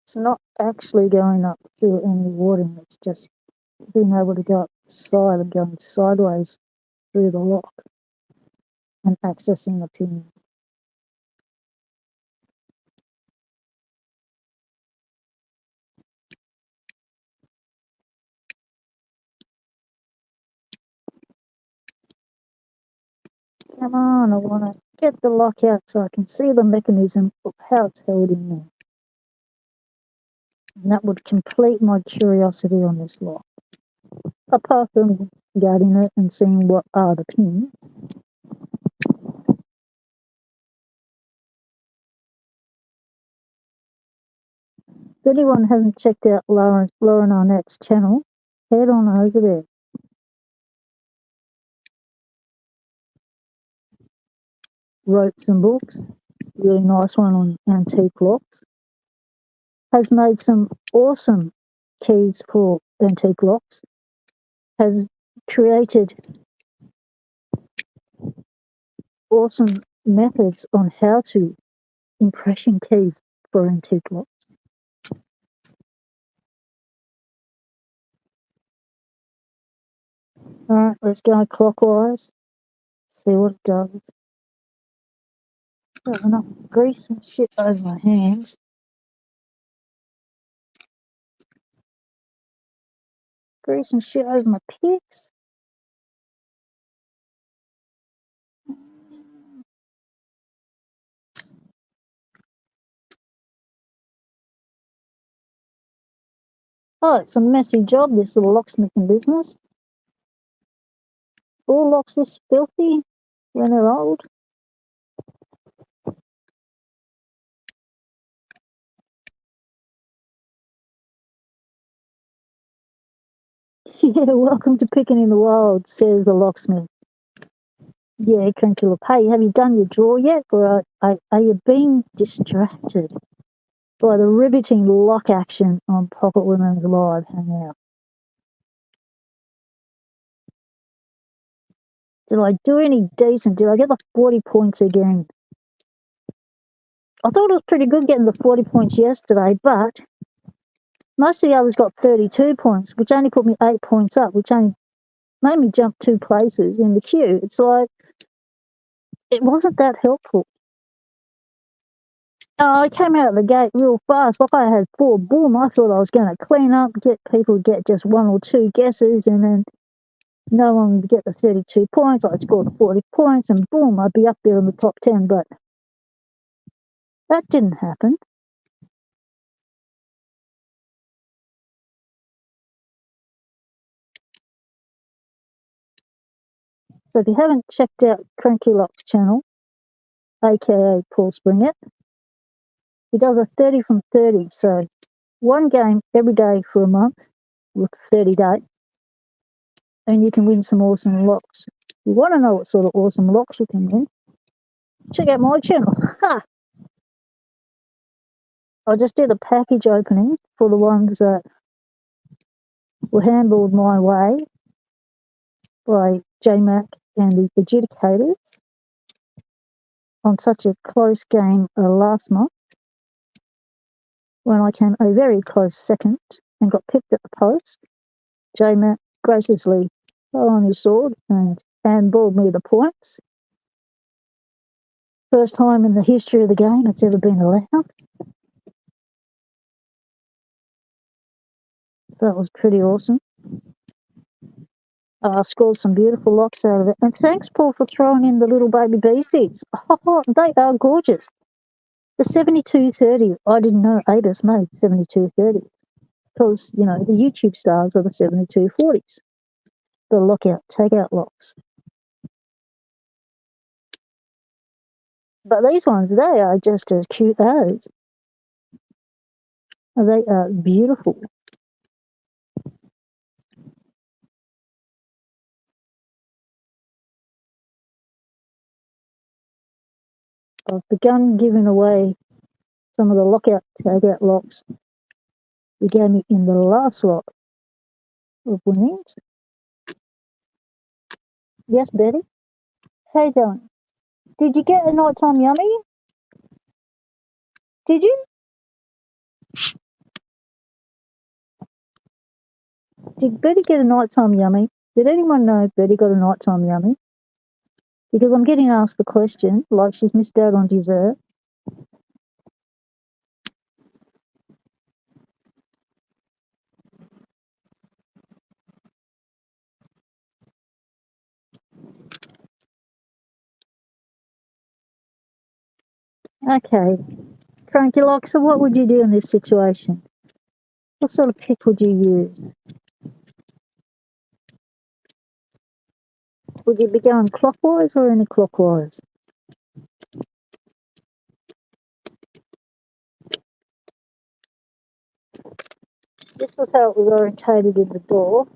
It's not actually going up through any water, it's just being able to go up the side and going sideways through the lock and accessing the pins. Come on, I want to get the lock out so I can see the mechanism of how it's held in there. And that would complete my curiosity on this lock. Apart from getting it and seeing what are the pins. If anyone hasn't checked out Lauren Arnett's channel, head on over there. Wrote some books, really nice one on antique locks. Has made some awesome keys for antique locks. Has created awesome methods on how to impression keys for antique locks. Alright, let's go clockwise. See what it does. Got enough grease and shit over my hands. Grease and shit over my picks. Oh, it's a messy job, this little locksmithing business. All locks this filthy when they're old. Yeah, welcome to Picking in the Wild, says the locksmith. Yeah, Cranky, hey, have you done your draw yet? Or are you being distracted by the riveting lock action on Pocket Women's Live Hangout? Did I do any decent? Did I get the 40 points again? I thought it was pretty good getting the 40 points yesterday, but most of the others got 32 points, which only put me 8 points up, which only made me jump 2 places in the queue. It's like, it wasn't that helpful. I came out of the gate real fast. Like I had 4 boom. I thought I was going to clean up, get people to get just 1 or 2 guesses, and then no one would get the 32 points. I'd score the 40 points, and boom, I'd be up there in the top 10. But that didn't happen. So if you haven't checked out Cranky Lock's channel, aka Paul Springett, he does a 30 from 30. So 1 game every day for a month with 30 days. And you can win some awesome locks. If you want to know what sort of awesome locks you can win, check out my channel. Ha! I just did a package opening for the ones that were handled my way by J-Mac and the adjudicators on such a close game last month when I came a very close second and got picked at the post. J-Mac graciously fell on his sword and handballed me the points. First time in the history of the game it's ever been allowed. That was pretty awesome. Scored some beautiful locks out of it. And thanks, Paul, for throwing in the little baby beasties. Oh, they are gorgeous. The 7230, I didn't know Abus made 7230 because, you know, the YouTube stars are the 7240s, the lockout, takeout locks. But these ones, they are just as cute as. They are beautiful. I've begun giving away some of the lockout, takeout locks you gave me in the last lot of winnings. Yes, Betty? How you doing? Did you get a nighttime yummy? Did you? Did Betty get a nighttime yummy? Did anyone know Betty got a nighttime yummy? Because I'm getting asked the question, like she's missed out on dessert. Okay, Frankie Lock, so what would you do in this situation? What sort of pick would you use? Would you be going clockwise or anti-clockwise? This was how it was orientated in the door.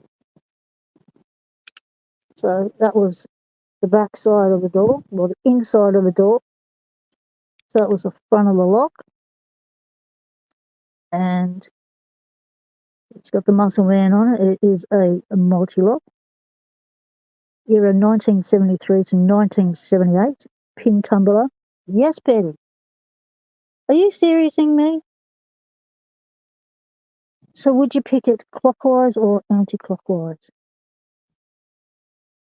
So that was the back side of the door, or the inside of the door. So that was the front of the lock. And it's got the muscle man on it. It is a multi-lock. Era 1973 to 1978. Pin tumbler. Yes, Betty. Are you seriousing me? So would you pick it clockwise or anti-clockwise?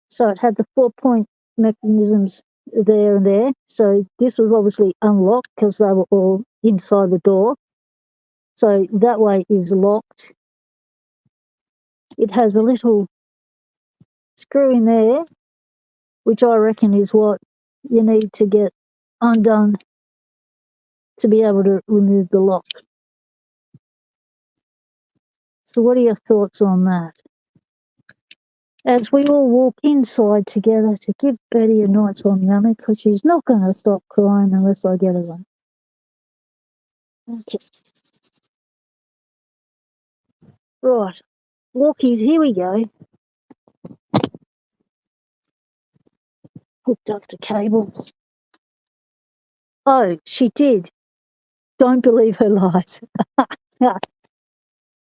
So it had the 4-point mechanisms there and there. So this was obviously unlocked because they were all inside the door. So that way is locked. It has a little screw in there, which I reckon is what you need to get undone to be able to remove the lock. So what are your thoughts on that? As we all walk inside together to give Betty a nighttime yummy, because she's not going to stop crying unless I get her one. Okay. Right. Walkies, here we go. Hooked up to cables. Oh, she did. Don't believe her lies.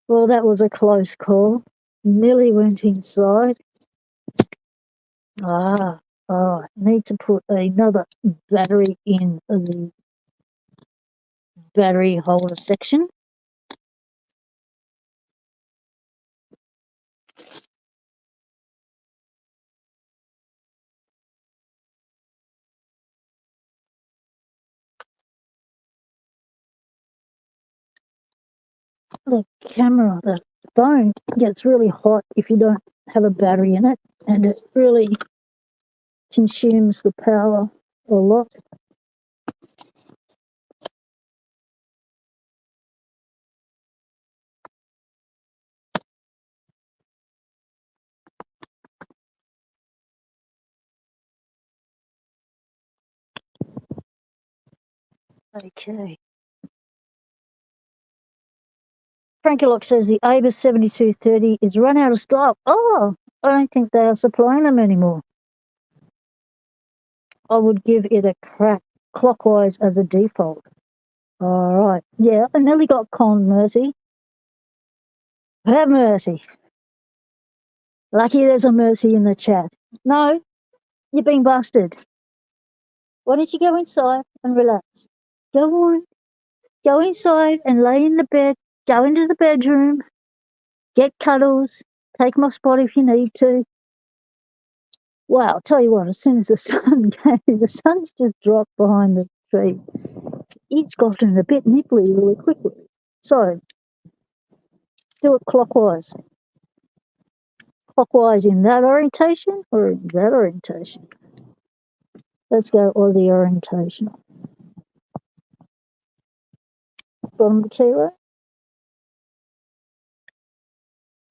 Well, that was a close call. Nearly went inside. Need to put another battery in the battery holder section. The camera, the phone gets really hot if you don't have a battery in it, and it really consumes the power a lot. Okay. Frankie Lock says the Abus 7230 is run out of stock. Oh, I don't think they are supplying them anymore. I would give it a crack clockwise as a default. All right. Yeah, I nearly got con Mercy. Have mercy. Lucky there's a Mercy in the chat. No, you've been busted. Why don't you go inside and relax? Go on. Go inside and lay in the bed. Go into the bedroom. Get cuddles. Take my spot if you need to. Wow, I'll tell you what, as soon as the sun came, the sun's just dropped behind the tree. It's gotten a bit nipply really quickly. So, do it clockwise. Clockwise in that orientation or in that orientation? Let's go Aussie orientation. Bottom of the kilo.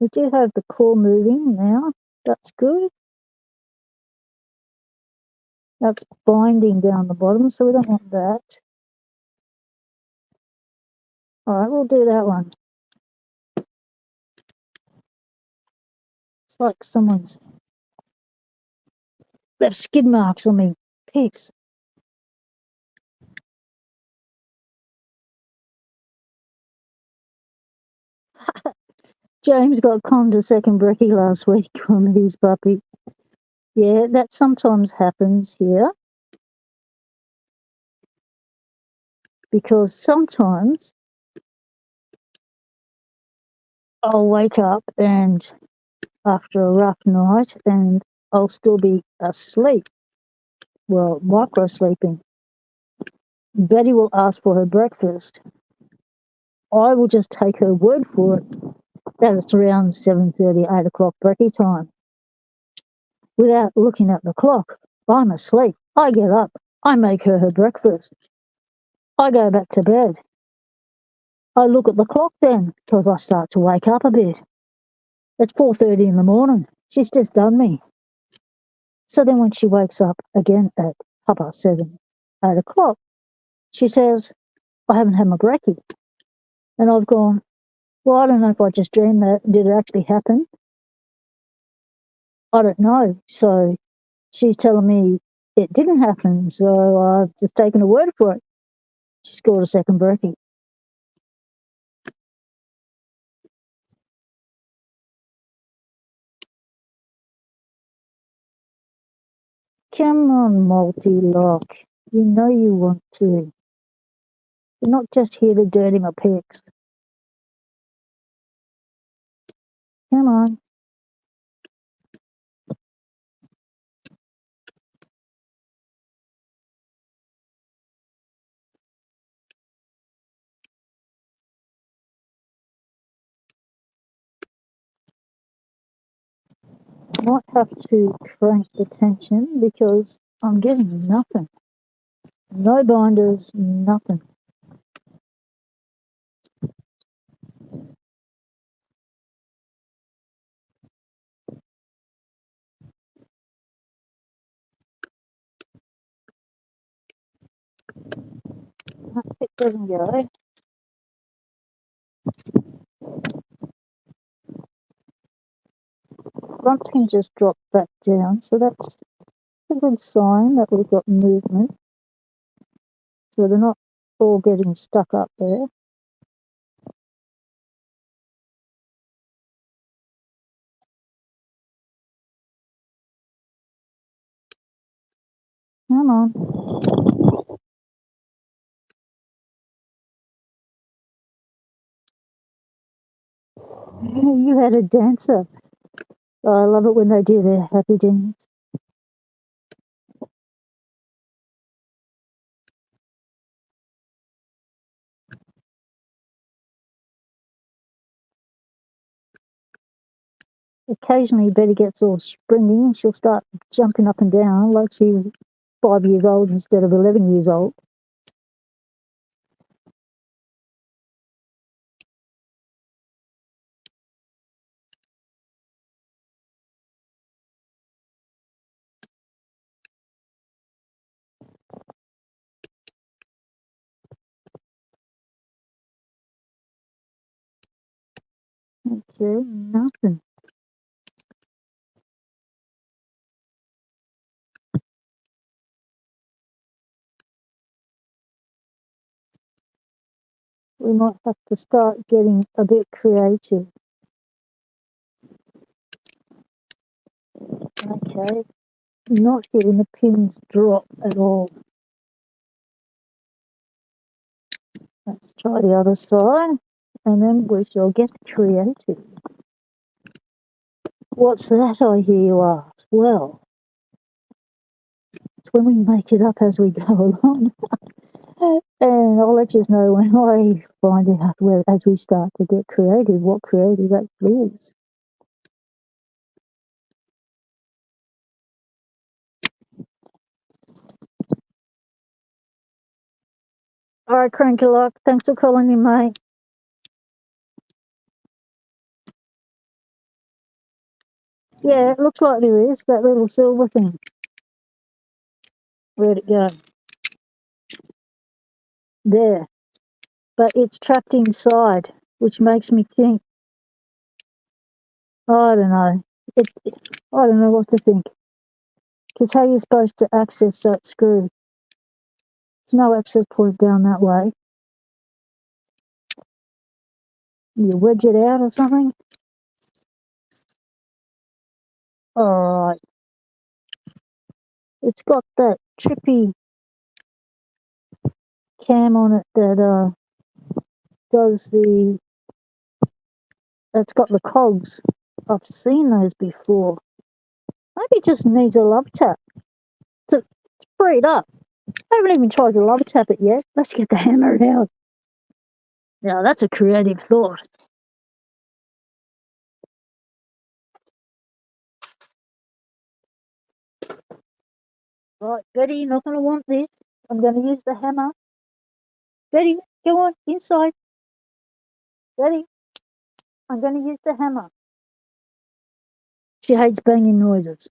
We do have the core moving now. That's good. That's binding down the bottom, so we don't want that. All right, we'll do that one. It's like someone's left skid marks on me pics. James got conned to second brekkie last week from his puppy. Yeah, that sometimes happens here. Because sometimes I'll wake up and after a rough night and I'll still be asleep. Well, micro sleeping. Betty will ask for her breakfast. I will just take her word for it that it's around 7:30, 8 o'clock brekkie time. Without looking at the clock, I'm asleep. I get up. I make her breakfast. I go back to bed. I look at the clock then, because I start to wake up a bit. It's 4:30 in the morning. She's just done me. So then when she wakes up again at 7:30, 8 o'clock, she says, I haven't had my brekkie. And I've gone, well, I don't know if I just dreamed that. Did it actually happen? I don't know. So she's telling me it didn't happen. So I've just taken a word for it. She scored a second brekkie. Come on, Mul-t-lock. You know you want to. You're not just here to dirty my pics. Come on. I might have to crank the tension because I'm getting nothing. No binders, nothing. It doesn't go. Front can just drop back down, so that's a good sign that we've got movement. So they're not all getting stuck up there. Come on. You had a dancer. Oh, I love it when they do their happy dance. Occasionally Betty gets all springy and she'll start jumping up and down like she's 5 years old instead of 11 years old. Okay, nothing. We might have to start getting a bit creative. Okay, not getting the pins drop at all. Let's try the other side and then we shall get creative. What's that, I hear you ask? Well, it's when we make it up as we go along. And I'll let you know when I find out where, as we start to get creative, what creative actually is. All right, Cranky Lock, thanks for calling in, mate. Yeah, it looks like there is, that little silver thing. Where'd it go? There. But it's trapped inside, which makes me think, I don't know. I don't know what to think. Because how are you supposed to access that screw? There's no access point down that way. You wedge it out or something? Alright. It's got that trippy cam on it that does the, that's got the cogs. I've seen those before. Maybe it just needs a love tap to free it up. I haven't even tried to love tap it yet. Let's get the hammer out. Now that's a creative thought. Right, Betty, you're not going to want this. I'm going to use the hammer. Betty, go on, inside. Betty, I'm going to use the hammer. She hates banging noises.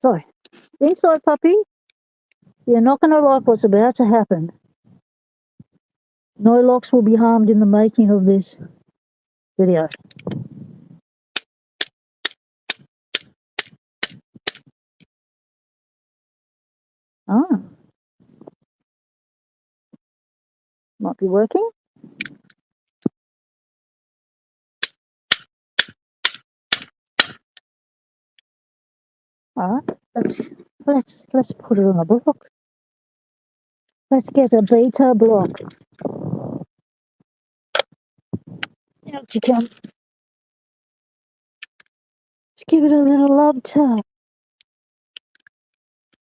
So, inside, puppy. You're not going to like what's about to happen. No locks will be harmed in the making of this video. Ah, might be working. All right, let's put it on a block. Let's get a beta block. Out you come. Let's give it a little love tap.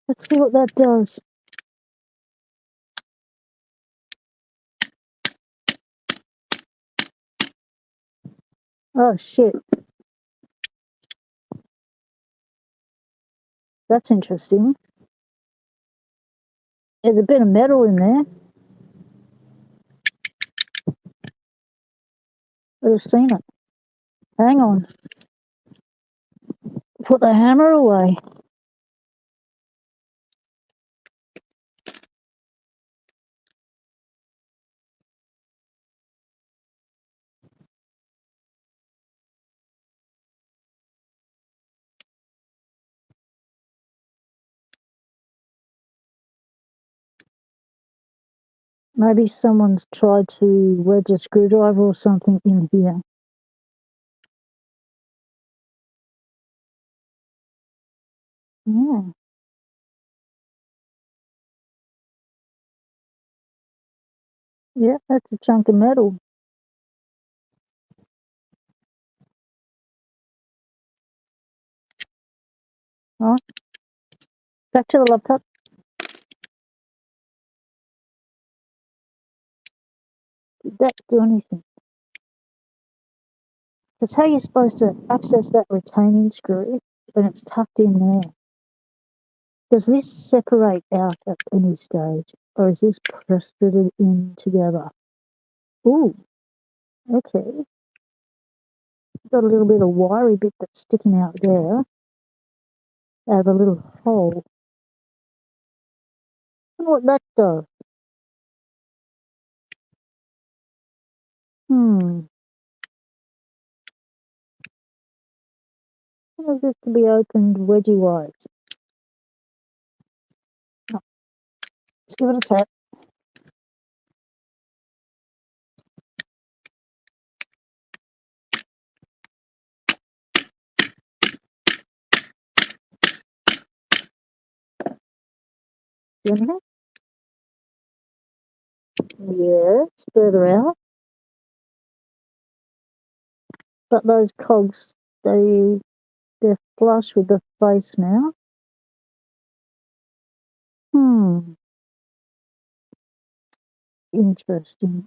Let's see what that does. Oh shit. That's interesting. There's a bit of metal in there. I've just seen it. Hang on. Put the hammer away. Maybe someone's tried to wedge a screwdriver or something in here. Yeah. Yeah, that's a chunk of metal. All right. Back to the laptop. Did that do anything? Because how are you supposed to access that retaining screw when it's tucked in there? Does this separate out at any stage, or is this pressed in together? Ooh, okay. Got a little bit of wiry bit that's sticking out there out of a little hole. I wonder what that does. How is this to be opened wedgie-wise? Oh, let's give it a tap. Do anything? Yeah, it's further out. But those cogs, they're flush with the face now. Interesting.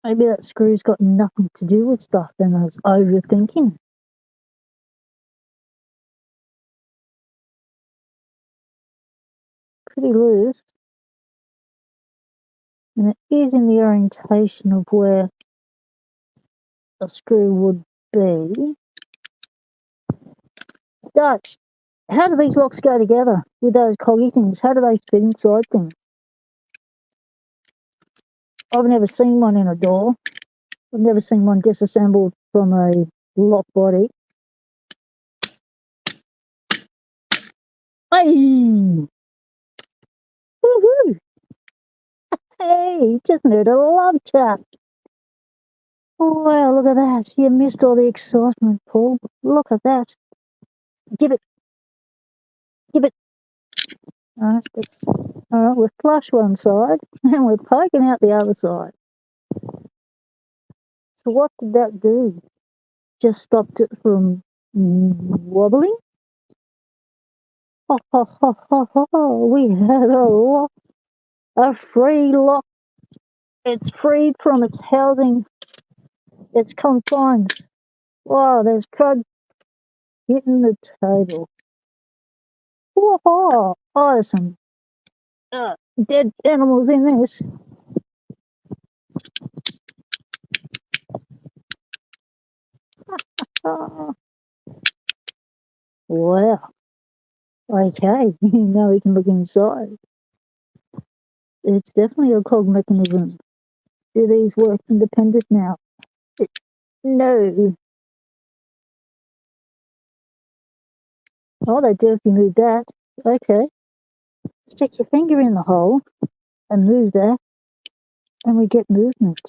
Maybe that screw's got nothing to do with stuff and I was overthinking. Pretty loose. And it is in the orientation of where a screw would be. Dutch, how do these locks go together with those coggy things? How do they fit inside things? I've never seen one in a door. I've never seen one disassembled from a lock body. Hey! Woohoo! Hey, just need a love tap. Oh, wow, look at that. You missed all the excitement, Paul. Look at that. Give it. Give it. All right, we're flush one side and we're poking out the other side. So what did that do? Just stopped it from wobbling? Ho, ho, ho, ho, ho. We had a free lock. It's freed from its housing, its confines. Wow, there's crud hitting the table. Whoa, oh, there's some dead animals in this. Oh, wow. Okay, now we can look inside. It's definitely a cog mechanism. Do these work independent now? No. Oh, they do if you move that. Okay. Stick your finger in the hole and move that, and we get movement.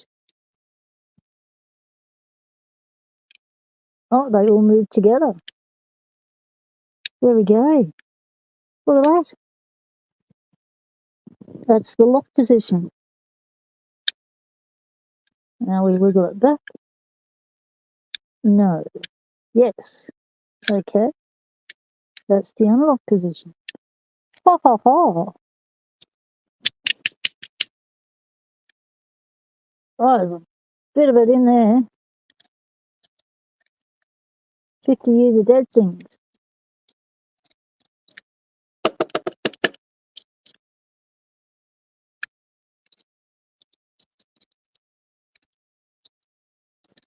Oh, they all move together. There we go. Look at that. That's the lock position. Now we wiggle it back. No. Yes. Okay. That's the unlock position. Ha ha ha. Oh, there's a bit of it in there. 50 years of dead things.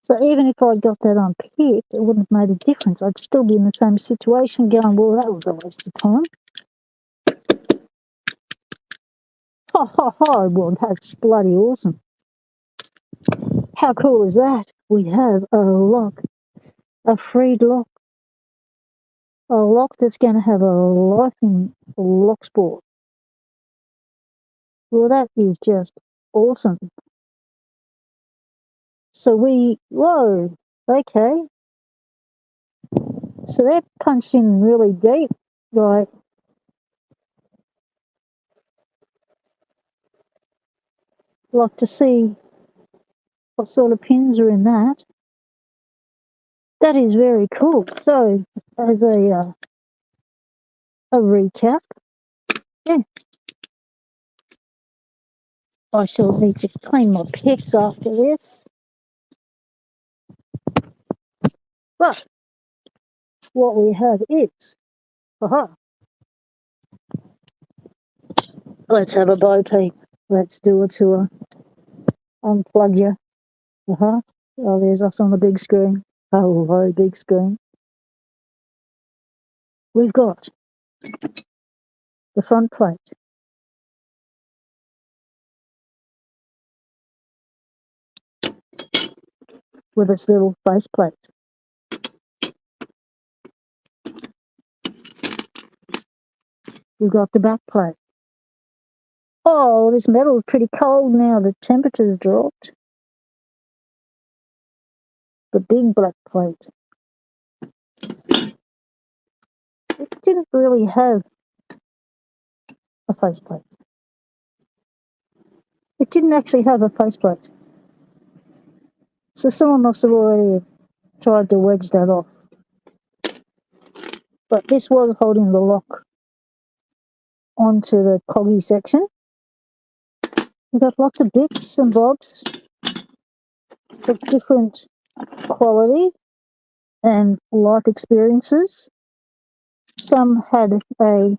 So even if I got that unpicked, it wouldn't have made a difference. I'd still be in the same situation going, well, that was a waste of time. Ha ha ha. Well, that's bloody awesome. How cool is that? We have a lock, a freed lock, a lock that's going to have a life in Locksport. Well, that is just awesome. So whoa, okay. So they're punched in really deep, right? Like to see what sort of pins are in that. That is very cool. So, as a recap, yeah, I shall need to clean my picks after this. But what we have is, aha, let's have a bo peep. Let's do a tour. Unplug you. Oh, there's us on the big screen. Oh, hello, big screen. We've got the front plate. With its little face plate. We've got the back plate. Oh, this metal is pretty cold now. The temperature's dropped. The big black plate. It didn't really have a faceplate. It didn't actually have a faceplate. So someone must have already tried to wedge that off. But this was holding the lock onto the coggy section. We've got lots of bits and bobs of different quality and life experiences. Some had a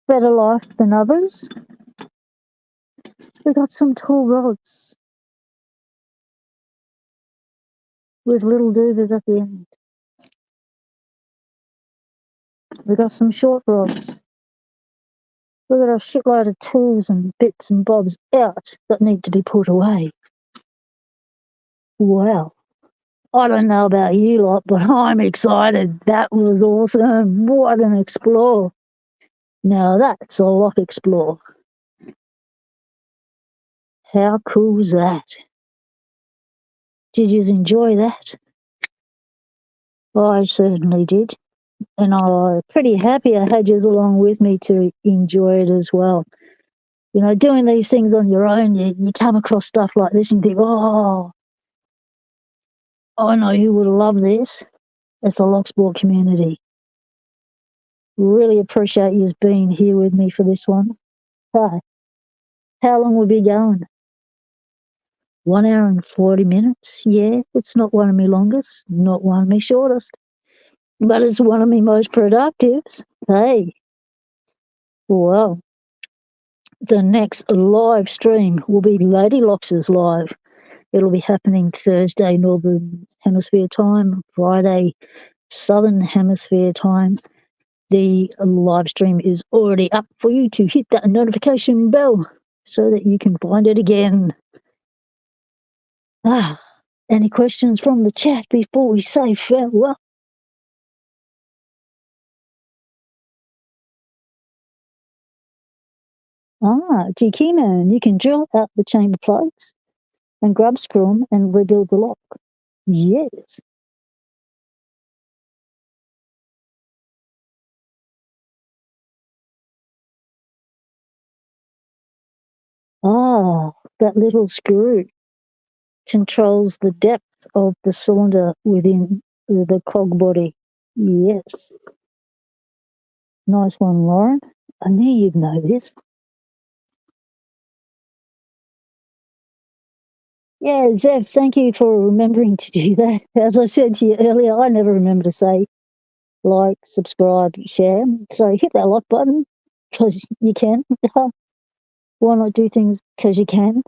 better life than others. We got some tall rods with little doobers at the end. We got some short rods. We got a shitload of tools and bits and bobs out that need to be put away. Wow. I don't know about you lot, but I'm excited. That was awesome. What an explore. Now that's a lock explore. How cool is that? Did you enjoy that? I certainly did. And I'm pretty happy I had you along with me to enjoy it as well. You know, doing these things on your own, you come across stuff like this and think, oh, I know who would love this. It's the Locksport community. Really appreciate you being here with me for this one. Hi. How long will we be going? 1 hour and 40 minutes. Yeah, it's not one of my longest, not one of my shortest, but it's one of my most productives. Hey, well, the next live stream will be Lady Locks' live. It'll be happening Thursday, Northern Hemisphere time, Friday, Southern Hemisphere time. The live stream is already up for you to hit that notification bell so that you can find it again. Any questions from the chat before we say farewell? GK Man, you can drill out the chamber plugs and grub screw them and rebuild the lock. Yes. That little screw controls the depth of the cylinder within the cog body. Yes. Nice one, Lauren. I knew you'd know this. Yeah, Zev, thank you for remembering to do that. As I said to you earlier, I never remember to say like, subscribe, share. So hit that like button because you can. Why not do things because you can?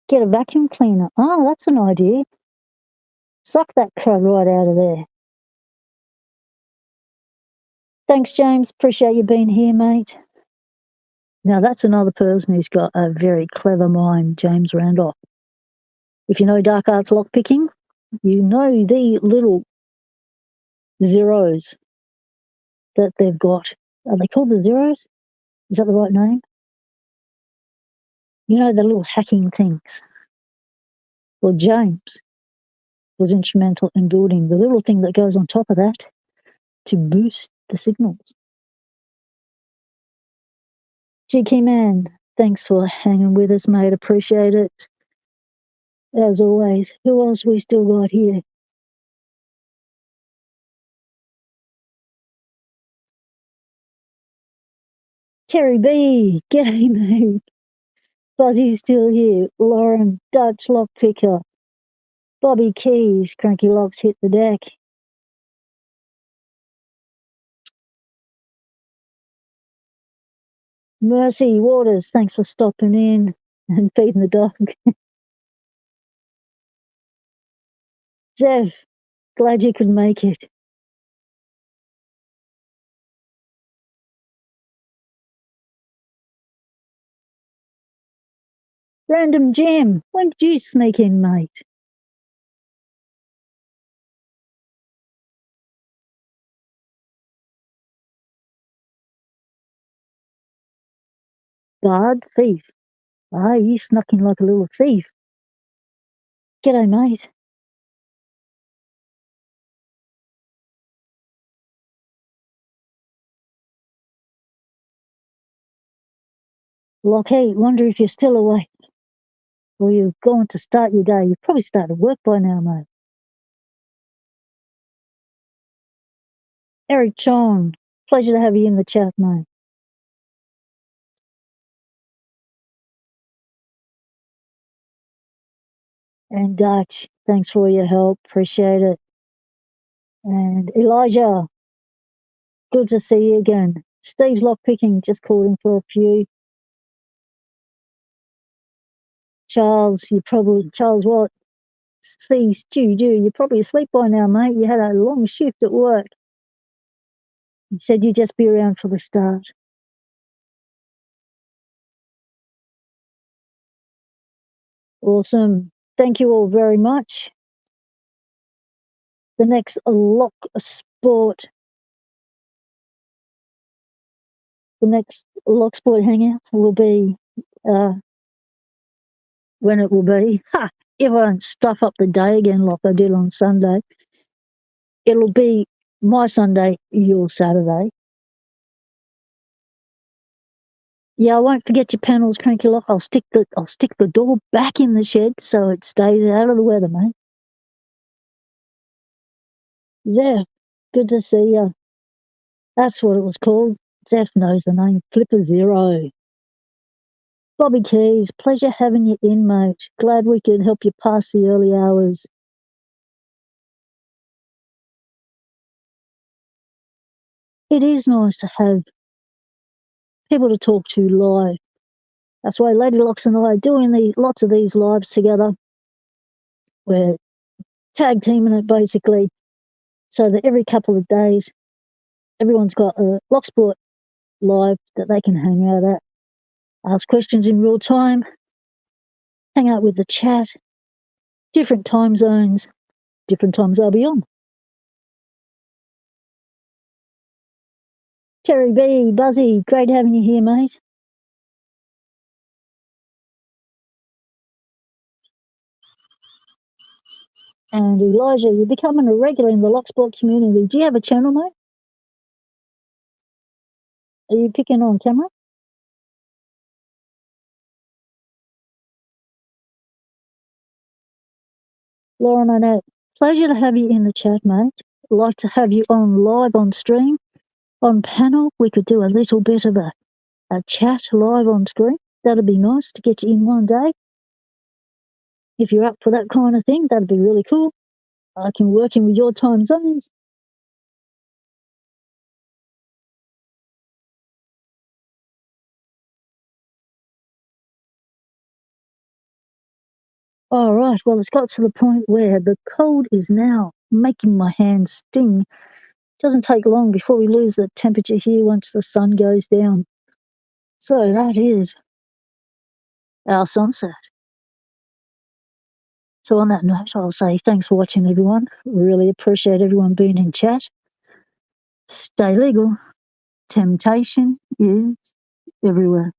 Get a vacuum cleaner. Oh, that's an idea. Suck that crud right out of there. Thanks, James. Appreciate you being here, mate. Now, that's another person who's got a very clever mind, James Randolph. If you know dark arts lockpicking, you know the little zeros that they've got. Are they called the zeros? Is that the right name? You know, the little hacking things. Well, James was instrumental in building the little thing that goes on top of that to boost the signals. GK Man, thanks for hanging with us, mate. Appreciate it. As always. Who else we still got here? Terry B. G'day, mate. Fuzzy's still here. Lauren, Dutch Lockpicker. Bobby Keys, Cranky Locks hit the deck. Mercy Waters, thanks for stopping in and feeding the dog. Zev, glad you could make it. Random Jam, when did you sneak in, mate? Guard, thief. You snuck in like a little thief. G'day, mate. Lockheed, wonder if you're still awake. Or you're going to start your day. You've probably started work by now, mate. Eric Chong, pleasure to have you in the chat, mate. And Dutch, thanks for your help. Appreciate it. And Elijah, good to see you again. Steve's lockpicking, just called in for a few. Charles, Charles what? See, Stu, you're probably asleep by now, mate. You had a long shift at work. You said you'd just be around for the start. Awesome. Thank you all very much. The next Locksport Hangout will be when it will be. If I don't stuff up the day again like I did on Sunday, it'll be My Sunday, your Saturday. Yeah, I won't forget your panels, cranky lock. I'll stick the door back in the shed so it stays out of the weather, mate. Zeph, good to see you. That's what it was called. Zeph knows the name. Flipper Zero. Bobby Keys, pleasure having you in, mate. Glad we could help you pass the early hours. It is nice to have people to talk to live. That's why Lady Locks and I are doing lots of these lives together. We're tag teaming it basically, so that every couple of days, everyone's got a Locksport live that they can hang out at, ask questions in real time, hang out with the chat, different time zones, different times I'll be on. Terry B, Buzzy, great having you here, mate. And Elijah, you're becoming a regular in the Locksport community. Do you have a channel, mate? Are you picking on camera? Lauren, I know. Pleasure to have you in the chat, mate. Like to have you on live on stream, on panel. We could do a little bit of a chat live on screen. That'd be nice to get you in one day. If you're up for that kind of thing, that'd be really cool. I can work in with your time zones. All right, well, it's got to the point where the cold is now making my hands sting. It doesn't take long before we lose the temperature here once the sun goes down. So that is our sunset. So on that note, I'll say thanks for watching, everyone. Really appreciate everyone being in chat. Stay legal. Temptation is everywhere.